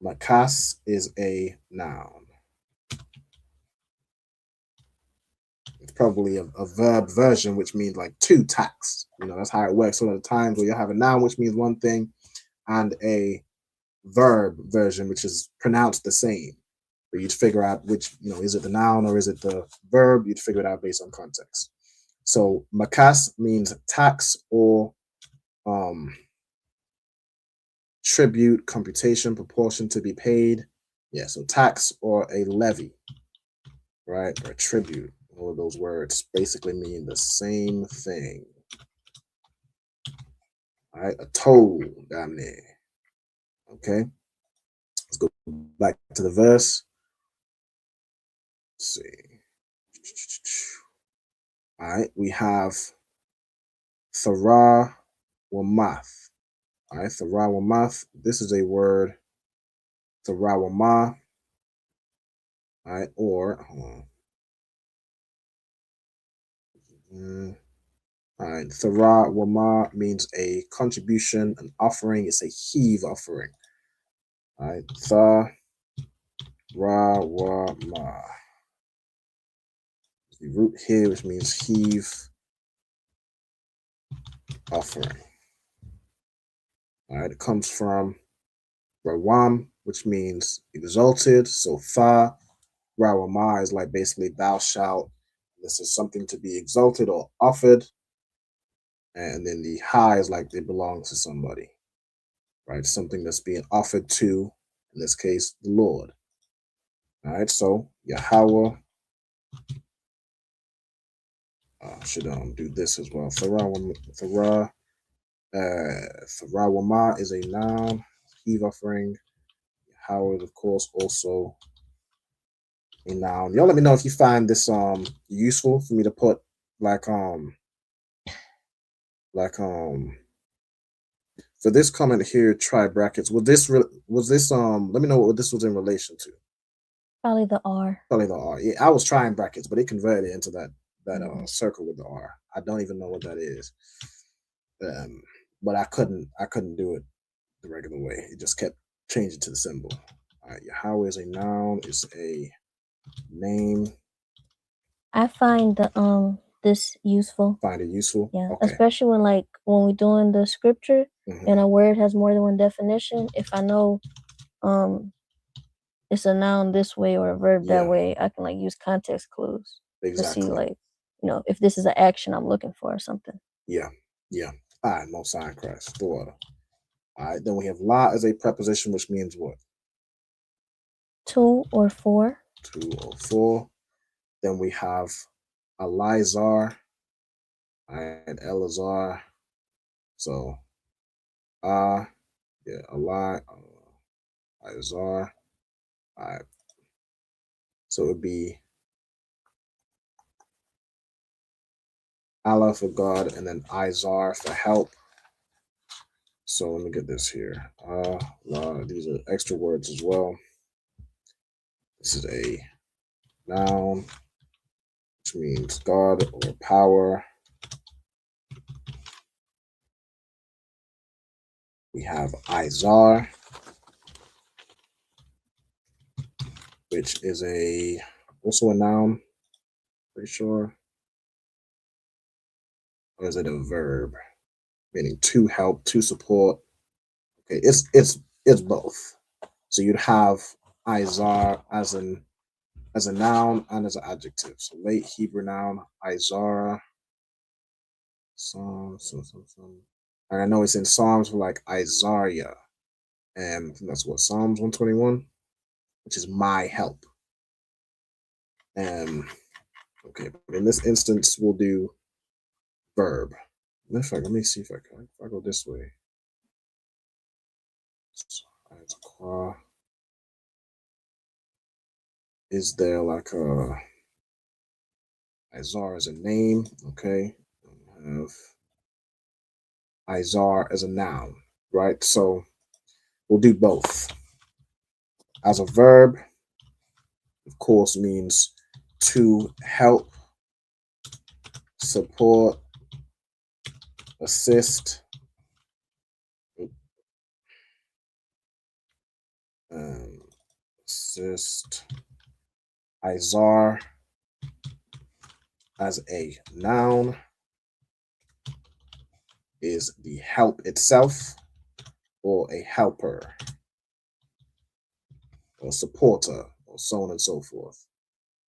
Makas is a noun. It's probably a verb version, which means like to tax. That's how it works. So at the times where you have a noun, which means one thing, and a verb version, which is pronounced the same. But you'd figure out which, is it the noun or is it the verb? You'd figure it out based on context. So makas means tax or tribute, computation, proportion to be paid. Yeah, so tax or a levy, right? Or tribute. All of those words basically mean the same thing. All right, a toll down there. Okay, let's go back to the verse. Let's see. All right, we have Thara Wamath. All right, Thara Wamath. This is a word, Thara Wama. All right, or hold on. All right, Thara Wama means a contribution, an offering. It's a heave offering. All right, Thara Wama. The root here, which means heave offering. All right, it comes from Rawam, which means exalted. So Fa Rawama is like basically thou shalt. This is something to be exalted or offered. And then the ha is like it belongs to somebody, right? Something that's being offered to, in this case, the Lord. All right, so Yahweh. I should do this as well. Thara Wama is a noun, heave offering. Yahweh is, of course, also a noun. Y'all let me know if you find this useful for me to put like for this comment here, try brackets. Was this let me know what this was in relation to. Probably the R. Probably the R. Yeah, I was trying brackets, but it converted into that circle with the R. I don't even know what that is. But I couldn't do it the regular way. It just kept changing to the symbol. All right, Yahweh is a noun, it's a name. I find the this useful. Find it useful? Yeah. Okay. Especially when we're doing the scripture and a word has more than one definition. If I know it's a noun this way or a verb that way, I can use context clues. to see, Exactly. like, if this is an action I'm looking for or something. Yeah. All right, Most High in Christ, the water. All right, then we have la as a preposition, which means what? 2 or 4. 2 or 4. Then we have Elizar and Elazar. So, Elizar. All right. So it would be Allah for God, and then Izar for help. So let me get this here. These are extra words as well. This is a noun, which means God or power. We have Izar, which is also a noun, pretty sure. Or is it a verb? Meaning to help, to support. Okay, it's both. So you'd have Izar as a noun and as an adjective. So late Hebrew noun, Izara. Psalms. And I know it's in Psalms for like Isaiah. And that's what, Psalms 121, which is my help. Okay, but in this instance, we'll do verb. In fact, let me see if I go this way. Is there like a Izar as a name? Okay. We have Izar as a noun, right? So we'll do both. As a verb, of course, means to help, support, assist, Izar as a noun is the help itself, or a helper, or supporter, or so on and so forth.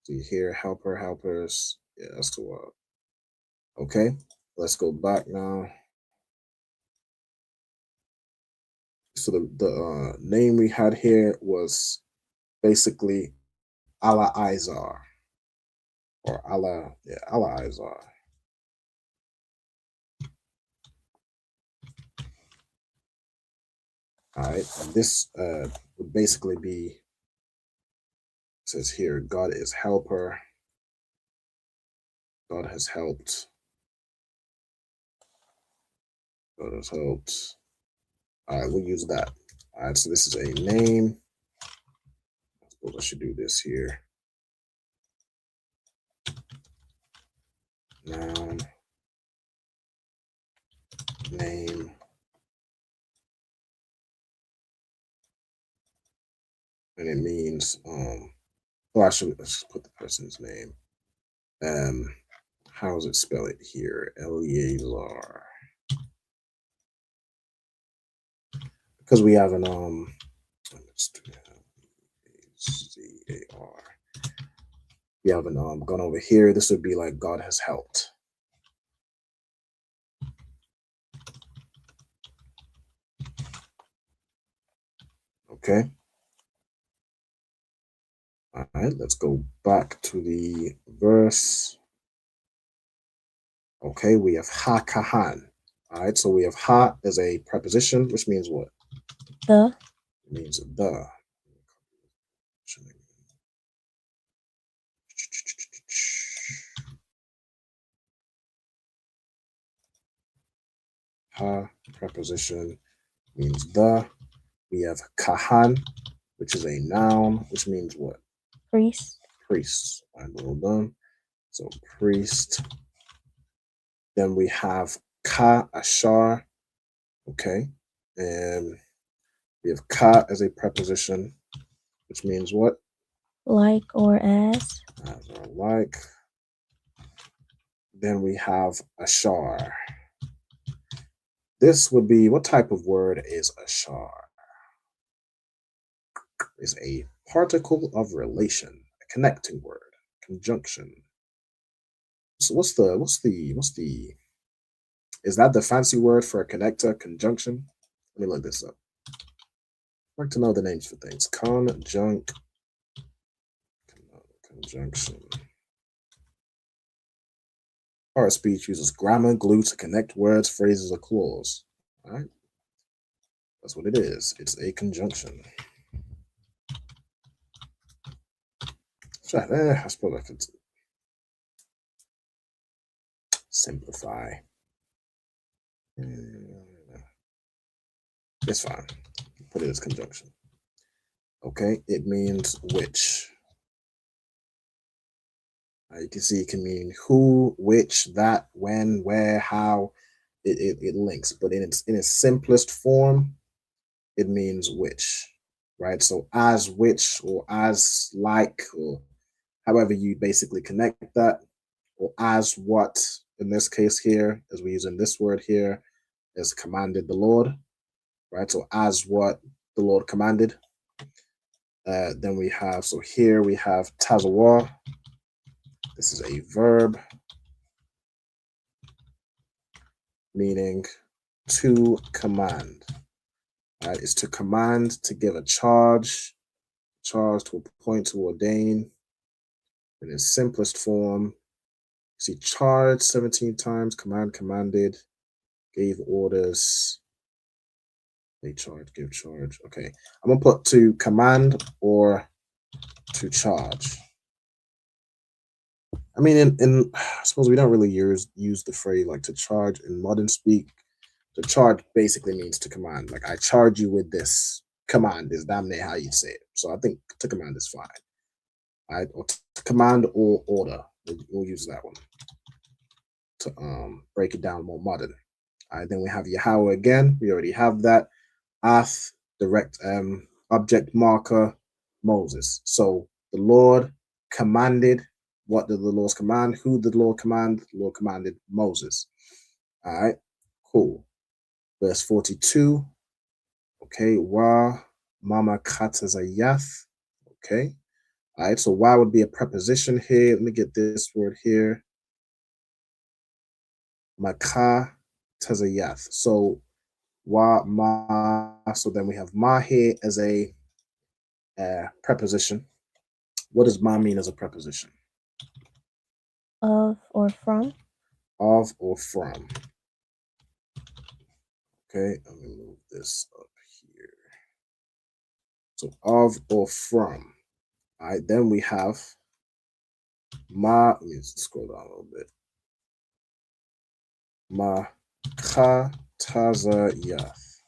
So you hear helper, helpers. Yeah, that's the word. Okay, let's go back now. So the name we had here was basically Allah Izar, or Allah Izar. All right, and this would basically be, it says here, God is helper. God has helped. God has helped. All right, we'll use that. All right, so this is a name. I suppose I should do this here. Noun, name, and it means I should put the person's name. How is it spelled here? Eleazar. Because we have an let's do Z-A-R. We haven't gone over here. This would be like God has helped. Okay. All right, let's go back to the verse. Okay, we have ha-kahan. All right, so we have ha as a preposition, which means what? The. It means the. Ha preposition means the. We have kahan, which is a noun, which means what? Priest. Priest. All right, well done. So priest. Then we have ka ashar. Okay. And we have ka as a preposition, which means what? Like or as. As or like. Then we have ashar. This would be, what type of word is ashar? Is a particle of relation, a connecting word, conjunction. So what's the is that the fancy word for a connector? Conjunction? Let me look this up. I'd like to know the names for things. Conjunction. Part of speech uses grammar, glue to connect words, phrases, or clause. All right. That's what it is. It's a conjunction. I suppose I could simplify. It's fine. Put it as conjunction. Okay, it means which. You can see it can mean who, which, that, when, where, how. It links, but in its simplest form, it means which, right? So as which, or as like, or however you basically connect that, or as what, in this case here, as we're using this word here, is commanded the Lord, right? So as what the Lord commanded. Then we have, so here we have tazawa. This is a verb meaning to command. Right? It's to command, to give a charge, to appoint, to ordain. In its simplest form, see charge 17 times, command, commanded, gave orders, they charge, give charge. Okay, I'm gonna put to command or to charge. I mean, I suppose we don't really use the phrase like to charge in modern speak. To charge basically means to command. Like I charge you with this. Command is damn near how you say it. So I think to command is fine. Right? Or to command or order. We'll use that one to break it down more modern. All right, then we have Yahweh again. We already have that. Ath, direct object marker, Moses. So the Lord commanded. What did the Lord command? Who did the Lord command? The Lord commanded Moses. All right, cool. Verse 42. Okay, wa mama katazayath. Okay. All right, so why would be a preposition here? Let me get this word here. Maka tazayath. So wa ma. So then we have ma here as a preposition. What does ma mean as a preposition? Of or from. Of or from. Okay, let me move this up here. So of or from. All right, then we have ma. Let me scroll down a little bit. Ma katazayath.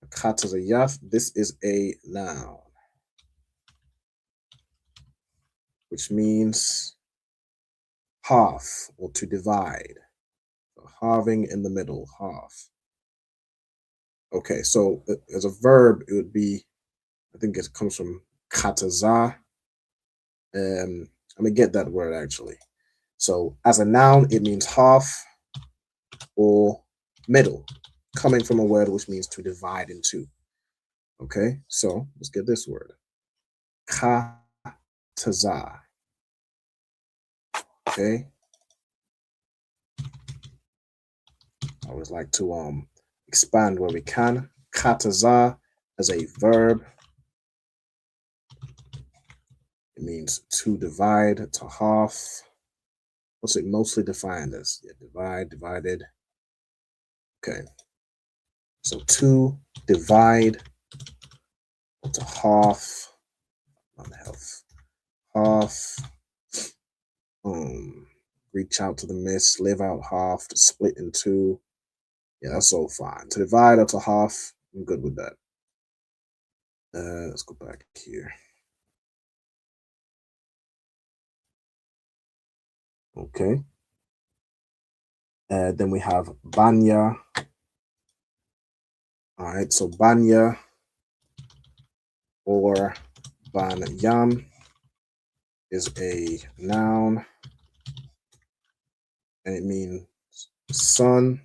Katazayath. This is a noun, which means half or to divide. So halving in the middle, half. Okay, so as a verb, it would be, I think it comes from kataza. Let me get that word actually. So as a noun, it means half or middle, coming from a word which means to divide in two. Okay, so let's get this word. Kataza. Okay. I always like to expand where we can. Kataza as a verb. It means to divide, to half. What's it mostly defined as? Yeah, divide, divided. Okay. So to divide, to half, not half, reach out to the mist, live out half, to split in two. Yeah, that's all fine. To divide or to half, I'm good with that. Let's go back here. Okay. Then we have banya. All right, so banya or banyam is a noun, and it means son,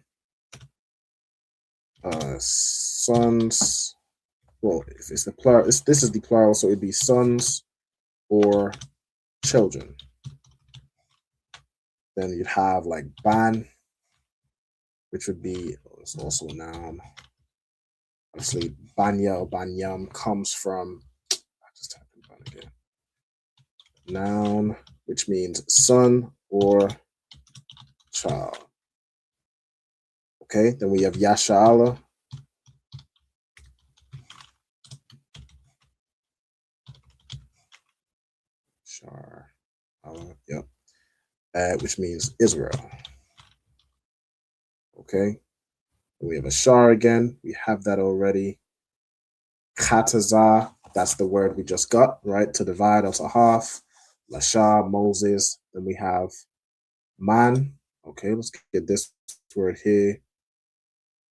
sons. Well, if it's the plural, this is the plural, so it'd be sons or children. Then you'd have like ban, which would be it's also a noun. Obviously, banya or banyam comes from, I just typed in ban again. Noun, which means son or child. Okay, then we have yasha'ala. Yep. Which means Israel. Okay. And we have a shar again. We have that already. Kataza, that's the word we just got, right? To divide or to half. Lashar, Moses. Then we have man. Okay, let's get this word here.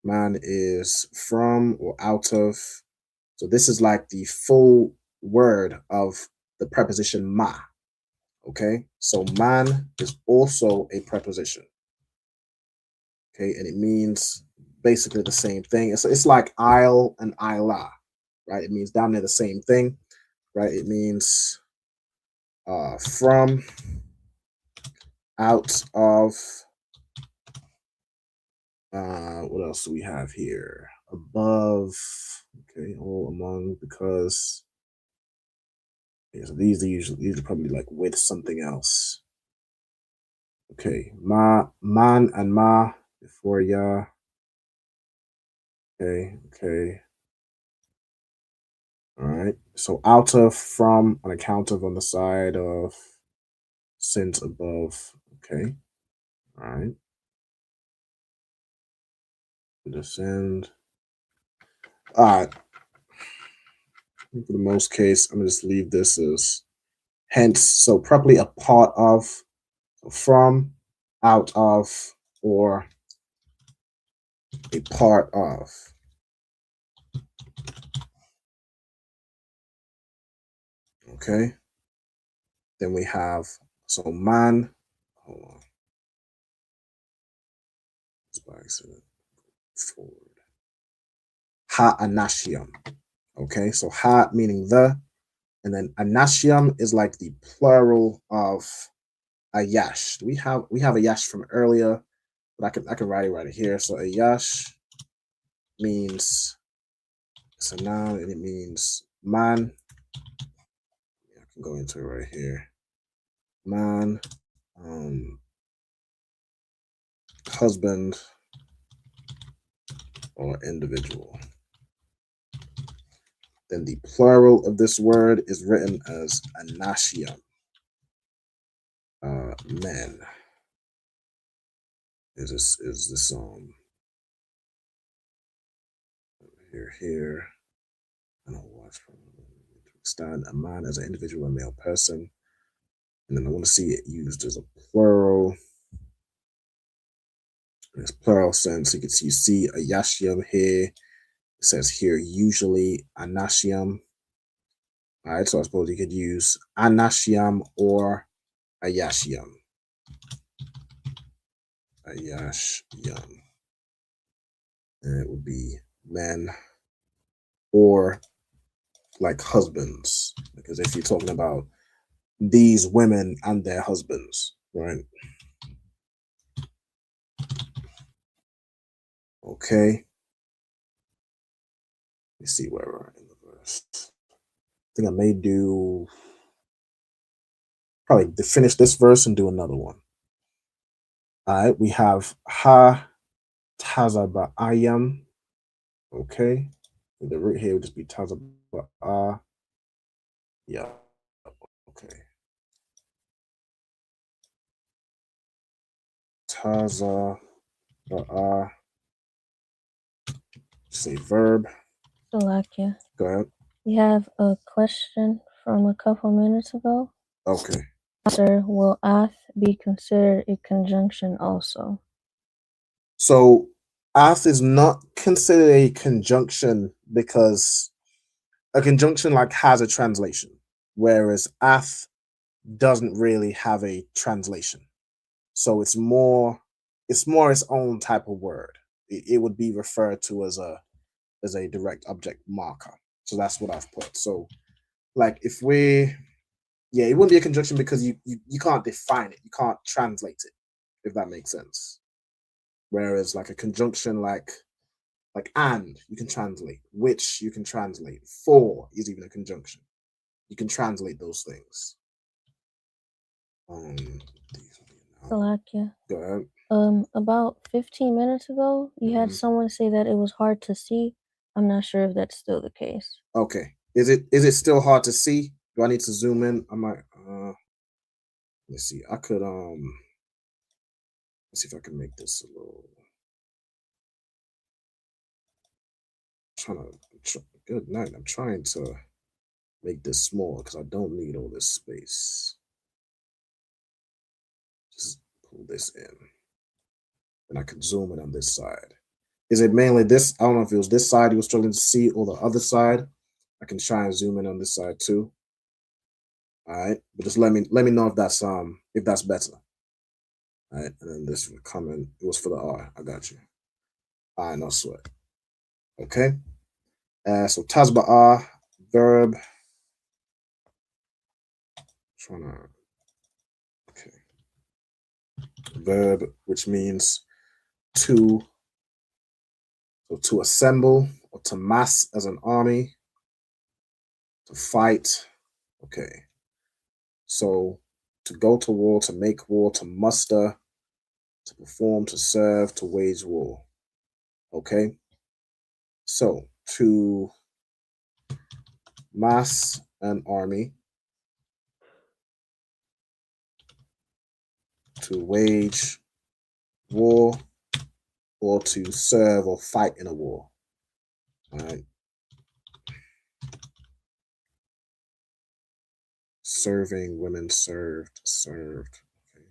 Man is from or out of. So this is like the full word of the preposition ma. Okay, so man is also a preposition. Okay, and it means basically the same thing. It's like isle and isla, right? It means down there the same thing, right? It means from, out of. What else do we have here? Above. Okay, all among, because yeah, so these are probably like with something else. Okay, man and ma before ya. Okay. All right. So out of, from, on account of, on the side of, since, above. Okay. All right. Descend. All right. For the most case, I'm gonna just leave this as hence. So probably a part of, from, out of, or a part of. Okay. Then we have, so man. Hold on. It's by accident. Forward. Ha anashium. Okay, so ha meaning the, and then anashium is like the plural of ayash. We have a yash from earlier, but I can write it here. So ayash means, it's a noun and it means man. I can go into it right here. Man, husband, or individual. Then the plural of this word is written as anashium. Men. Is this here. I don't watch from understand a man as an individual and male person. And then I want to see it used as a plural. In its plural sense, you see a yashium here. It says here usually anashium. All right, so I suppose you could use anashium or ayashium. Ayashium. And it would be men or like husbands, because if you're talking about these women and their husbands, right? Okay. Let me see where we're at in the verse. I think I may do probably to finish this verse and do another one. All right, we have ha tazaba'ayam. Okay, the root here would just be tazaba'a. Yeah. Okay. Tazaba'a. Say verb. Salakia. Go ahead. We have a question from a couple minutes ago. Okay. Sir, will ath be considered a conjunction also? So ath is not considered a conjunction because a conjunction like has a translation, whereas ath doesn't really have a translation. So it's more its own type of word. It would be referred to as a direct object marker. So that's what I've put. So like if it wouldn't be a conjunction because you can't define it, you can't translate it. if that makes sense. Whereas like a conjunction like and, you can translate. Which, you can translate. For is even a conjunction. You can translate those things. Salakia. Go ahead. About 15 minutes ago, you had someone say that it was hard to see. I'm not sure if that's still the case. Okay. Is it still hard to see? Do I need to zoom in? I might let's see. I could let's see if I can make this a little good night. I'm trying to make this small because I don't need all this space. Just pull this in. And I can zoom in on this side. Is it mainly this? I don't know if it was this side you were struggling to see or the other side. I can try and zoom in on this side too. All right, but just let me know if that's better. All right, and then this would come in. It was for the R. I got you. All right, no sweat. Okay. So Tazba'ah, verb. Okay. Verb, which means to assemble or to mass as an army, to fight. Okay. So to go to war, to make war, to muster, to perform, to serve, to wage war. Okay. So to mass an army, to wage war, or to serve or fight in a war. All right. Serving, women served. Okay.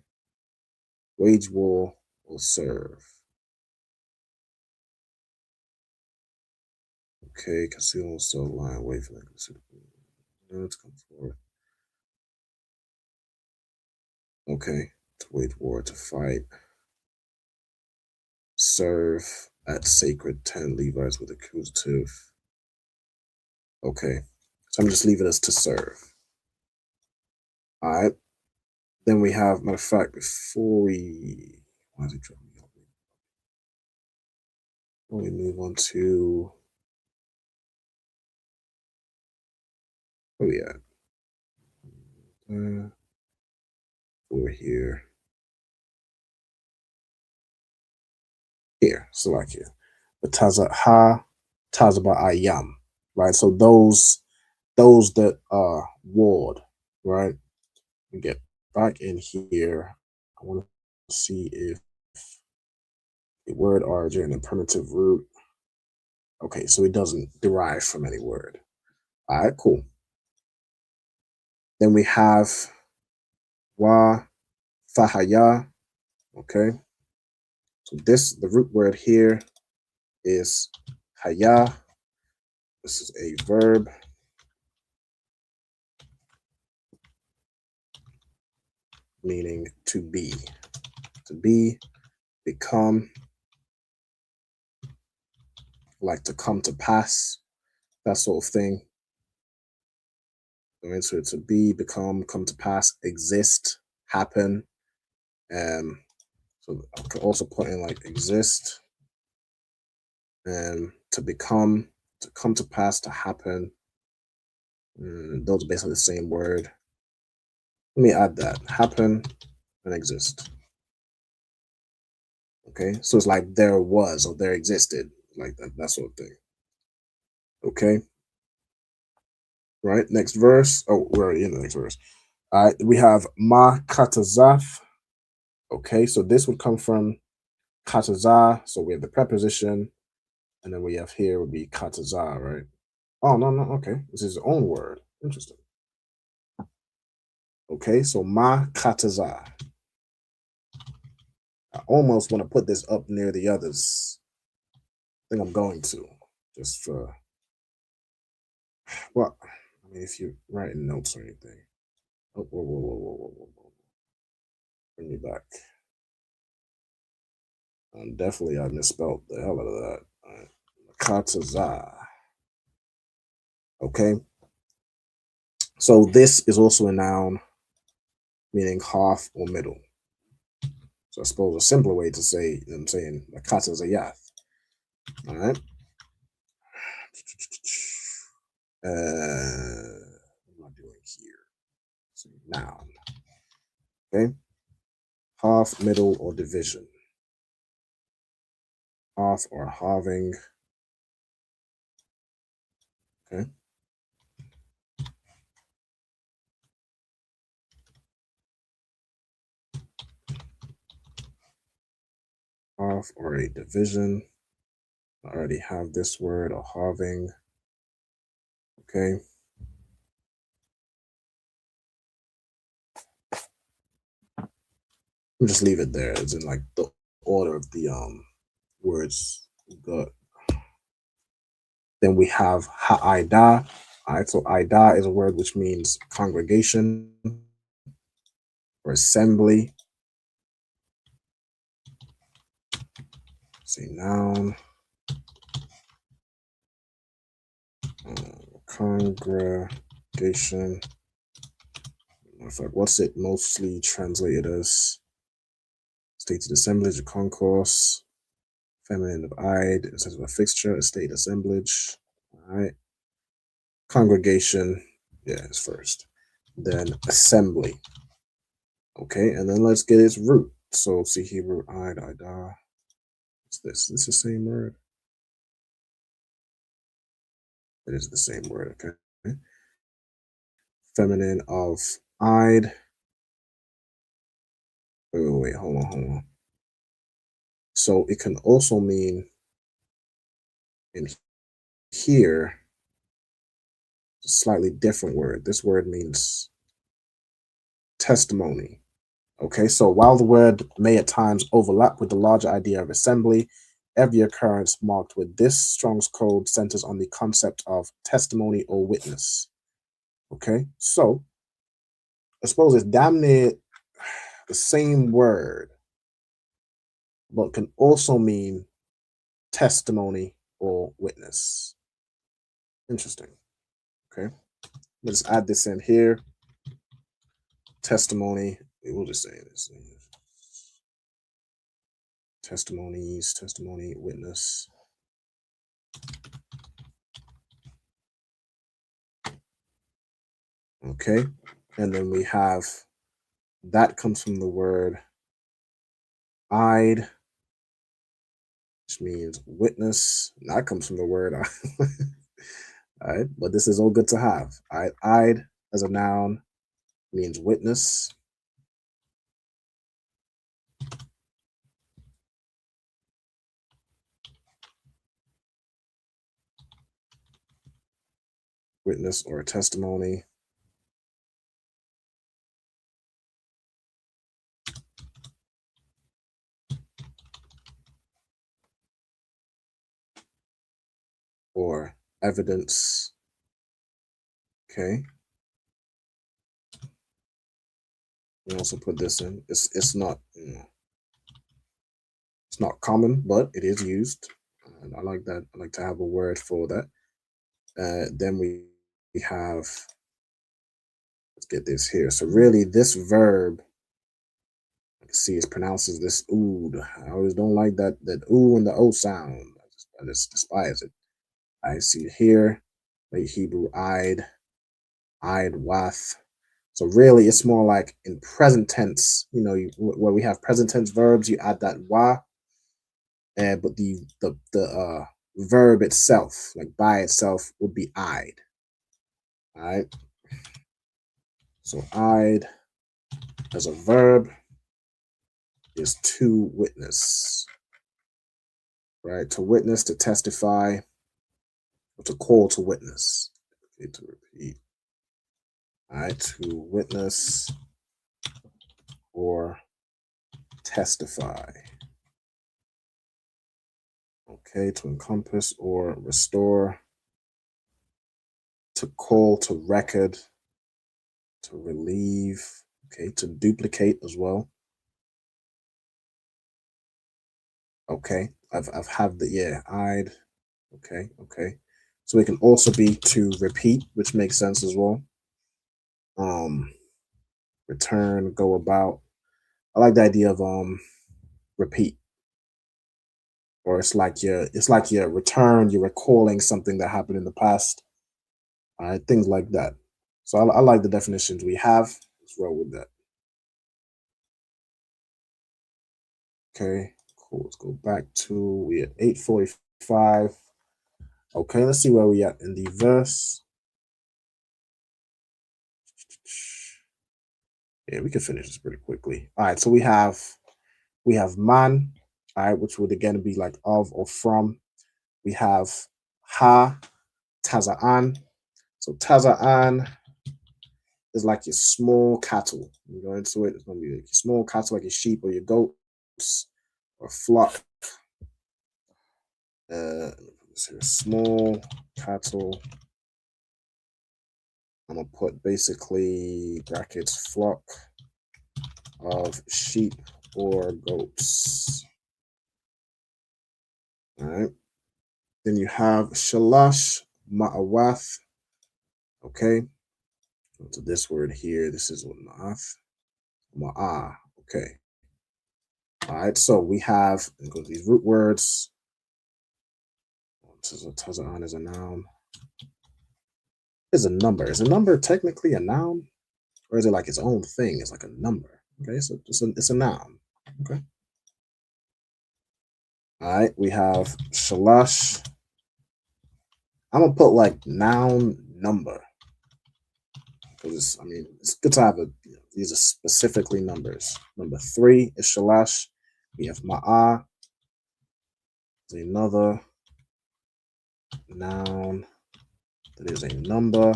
Wage war or serve. Okay, conceal so line away from that. Let's come forward. Okay, to wage war, to fight. Serve at sacred tent, Levites with accusative. Okay, so I'm just leaving us to serve. All right. Then we have, matter of fact, before we move on to where we at? Over here. Here, select here. The Taza Ayam, right? So those that are ward, right? We get back in here. I want to see if the word origin and primitive root. Okay, so it doesn't derive from any word. All right, cool. Then we have wa fahaya. Okay. So the root word here is haya. This is a verb. Meaning to be, become, like to come to pass, that sort of thing. Go into it, to be, become, come to pass, exist, happen. So I could also put in like exist, and to become, to come to pass, to happen. Those are basically the same word. Let me add that, happen and exist. Okay, so it's like there was or there existed, like that sort of thing. Okay. Right, next verse. Oh, we're already in the next verse. All right, we have ma katazaf. Okay, so this would come from katazah. So we have the preposition, and then we have here would be katazah, right? Oh, no, okay. This is his own word. Interesting. Okay, so ma katazah. I almost want to put this up near the others. I think I'm going to, just for, well, I mean, if you're writing notes or anything. Oh, whoa. Bring me back. Definitely, I misspelled the hell out of that. Katazah. Okay. So this is also a noun, meaning half or middle. So I suppose a simpler way to say, you know what I'm saying, Lakata Zayath. All right. What am I doing here? So noun. Okay. Half, middle, or division. Half or halving. Okay. Half or a division. I already have this word, or halving. Okay. We'll just leave it there. It's in like the order of the words we got. Then we have ha'ida. All right, so ida is a word which means congregation or assembly. Say noun. Congregation. What's it mostly translated as? Stated assemblage, a concourse, feminine of Ide, instead of a fixture, a state assemblage. All right. Congregation, yeah, it's first. Then assembly. Okay, and then let's get its root. So see Hebrew, Ide, Ida. What's this? This is the same word. It is the same word, okay. Feminine of Ide. Wait, hold on. So it can also mean in here, a slightly different word. This word means testimony. Okay, so while the word may at times overlap with the larger idea of assembly, every occurrence marked with this Strong's Code centers on the concept of testimony or witness. Okay, so I suppose it's damn near the same word, but can also mean testimony or witness. Interesting. Okay, let's add this in here. Testimony. We'll just say this. Testimonies, testimony, witness. Okay, and then we have that comes from the word Ide, which means witness. That comes from the word all right, but this is all good to have. Ide as a noun means witness. Witness or testimony. Or evidence. Okay. We also put this in. It's not, you know, it's not common, but it is used. And I like that. I like to have a word for that. Then we have, let's get this here. So really this verb, you can see it pronounces this ood. I always don't like that oo and the o sound. I just despise it. I see it here, like Hebrew Ide, wath. So really it's more like in present tense, you know, where we have present tense verbs, you add that wa, but the verb itself, like by itself, would be Ide. All right. So Ide as a verb is to witness, right? To witness, to testify, or to call to witness. Okay, to repeat. All right, to witness or testify. Okay, to encompass or restore. To call to record. To relieve. Okay, to duplicate as well. Okay, I've had the, yeah, Ide. Okay. So it can also be to repeat, which makes sense as well. Return, go about. I like the idea of repeat, or it's like you're you're recalling something that happened in the past. Things like that. So I like the definitions we have. Let's roll with that. Okay, cool. Let's go back to, we at 8:45. Okay, let's see where we at in the verse. Yeah, we can finish this pretty quickly. All right, so we have man, all right, which would again be like of or from. We have ha, taza'an. So taza'an is like your small cattle. You go into it, it's gonna be like your small cattle, like your sheep or your goats or flock. So small cattle. I'm gonna put basically brackets flock of sheep or goats. All right. Then you have shalash ma'awath. Okay. So this word here, this is what ma'ath. Ma'ah. Okay. All right. So we have, go to these root words. Taza'an is a noun. Is a number. Is a number technically a noun? Or is it like its own thing? It's like a number. Okay, so it's a noun. Okay. All right, we have shalash. I'm gonna put like noun number, because it's good to have these are specifically numbers. Number 3 is shalash. We have ma'ah. There's another noun that is a number,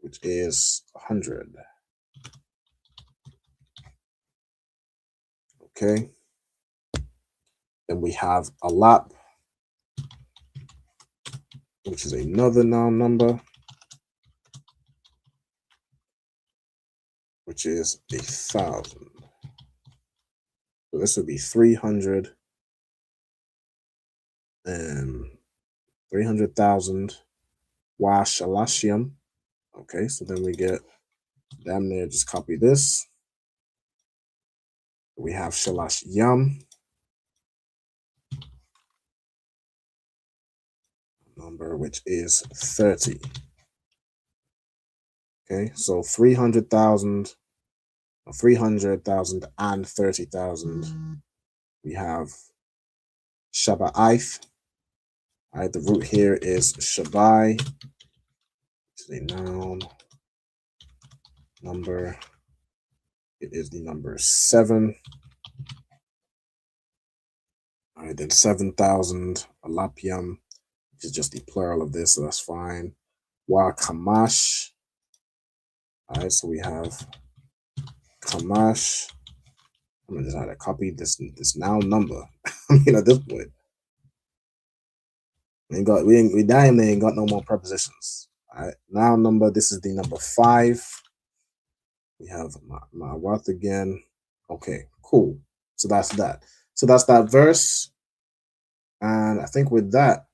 which is 100. Okay. Then we have alap, which is another noun number, which is 1,000. So this would be 300 and 300,000 wa shalashim. Okay, so then we get damn near, just copy this. We have shalash yam, number which is 30. Okay, so 300,000, 300,000 and 30,000. We have shaba'ith. All right, the root here is shabai, which is a noun. Number, it is the number 7. All right, then 7,000 alapiam, which is just the plural of this, so that's fine. Wa kamash. All right, so we have kamash. I'm gonna just have to copy this noun number. At this point, we damn near ain't got no more prepositions. All right, noun number. This is the number 5. We have my what again? Okay, cool. So that's that. So that's that verse. And I think with that,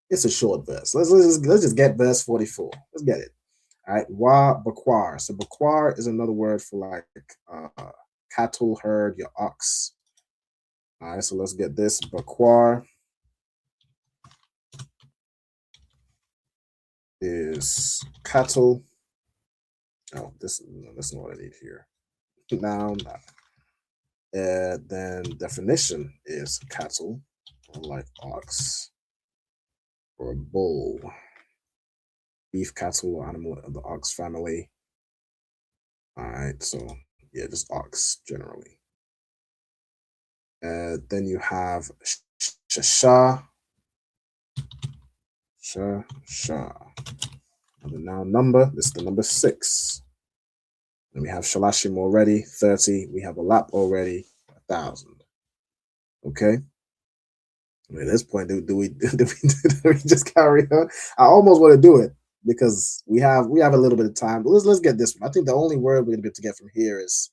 it's a short verse. Let's just get verse 44. Let's get it. All right, wa bakwar. So bakwar is another word for like cattle, herd, your ox. All right, so let's get this. Bakwar is cattle. Oh, that's not what I need here. Noun. Then definition is cattle, like ox or a bull. Beef, cattle, animal of the ox family. All right, so yeah, just ox generally. Then you have shasha. Shasha. The noun number, this is the number 6. Then we have shalashim already, 30. We have a lap already, 1,000. Okay. At this point, do we just carry on? I almost want to do it because we have a little bit of time. But let's get this one. I think the only word we're gonna be able to get from here is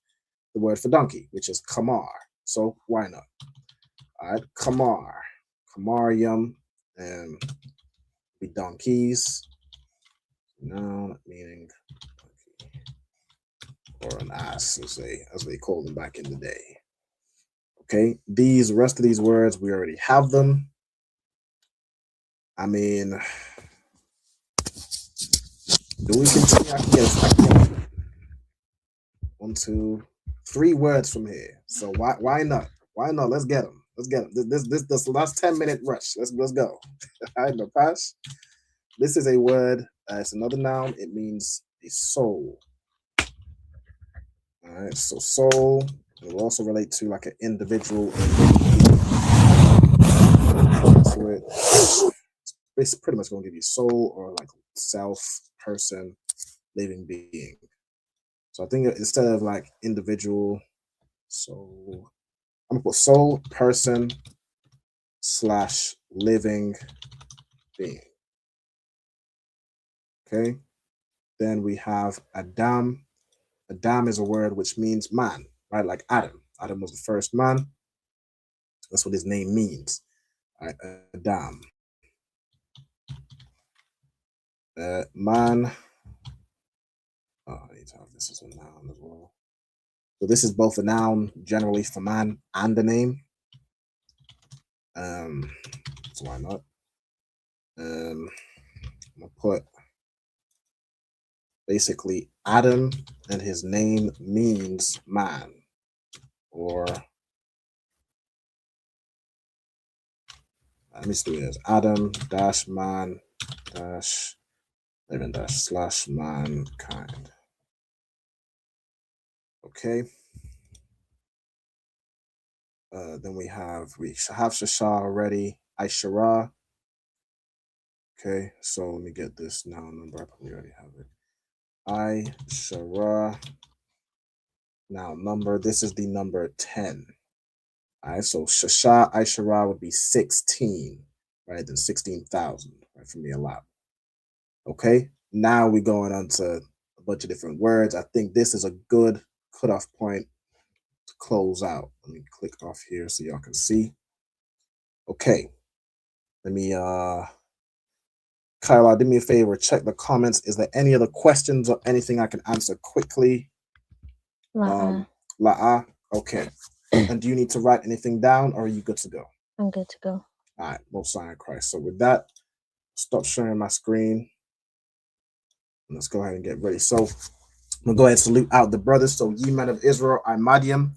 the word for donkey, which is kamar. So why not? All right, kamar yum, and be donkeys. Noun meaning or an ass, as they called them back in the day. Okay, these rest of these words, we already have them. I mean, do we continue? I can get 1, 2, 3 words from here. So why not? Why not? Let's get them. Let's get them. This last 10-minute rush. Let's go. All right, no pass. This is a word. It's another noun. It means a soul. All right, so soul. It will also relate to like an individual. So it's pretty much going to give you soul or like self, person, living being. So I think instead of like individual, so I'm gonna put soul, person, / living being. Okay. Then we have Adam. Adam is a word which means man, right? Like Adam. Adam was the first man. That's what his name means. All right, Adam. Man. Oh, I need to have this as a noun as well. So this is both a noun generally for man and a name. So why not? I'm gonna put basically Adam and his name means man, or let me just do this. Adam - man - living / mankind. Okay. Then we have Shasha already. Aishara. Okay, so let me get this noun number. I probably already have it. Aishara. Noun number. This is the number 10. All right, so Shasha Aishara would be 16, right? Then 16,000, right? For me, a lot. Okay, now we're going on to a bunch of different words. I think this is a good cutoff point to close out. Let me click off here so y'all can see. Okay, let me Kyle, do me a favor, check the comments. Is there any other questions or anything I can answer quickly? La'a. Okay. And do you need to write anything down, or are you good to go? I'm good to go. All right, most high in Christ. So with that, stop sharing my screen. Let's go ahead and get ready. So I'm gonna go ahead and salute out the brothers. So ye men of Israel, Imadium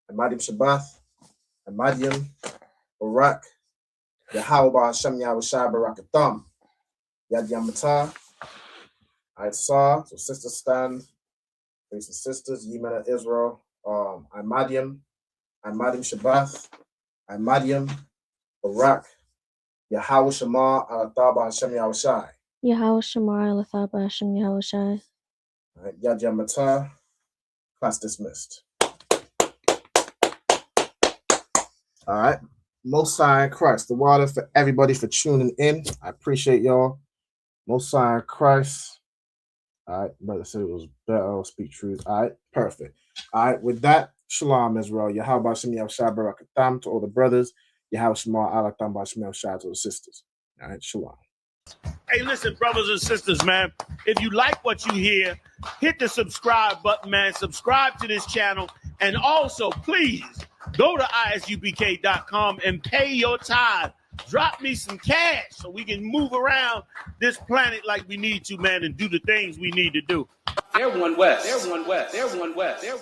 Shabbath, Imadium, Barak, Yahweh Hashem Yahushua Barakatham, Yad Yamata. I saw, so sisters stand, brothers and sisters, ye men of Israel, Imadium Shabbath, Imadium, Barak, Yahweh Shema Alathaba Hashem Yahushai. Yahweh Shema Alathaba Hashem Yahushai. All right, Yad Yamata, class dismissed. All right. Most High in Christ, the water for everybody for tuning in. I appreciate y'all. Most High in Christ. All right, brother said it was better. I'll speak truth. All right, perfect. All right, with that, Shalom Israel. Yahweh Shem Yahushua Barakatham to all the brothers. Yahweh Shema Alatham B'Shem Yahushua to the sisters. All right, Shalom. Hey, listen, brothers and sisters, man. If you like what you hear, hit the subscribe button, man. Subscribe to this channel. And also, please, go to ISUPK.com and pay your tithe. Drop me some cash so we can move around this planet like we need to, man, and do the things we need to do. They're one West. They're one West. They're one West. They're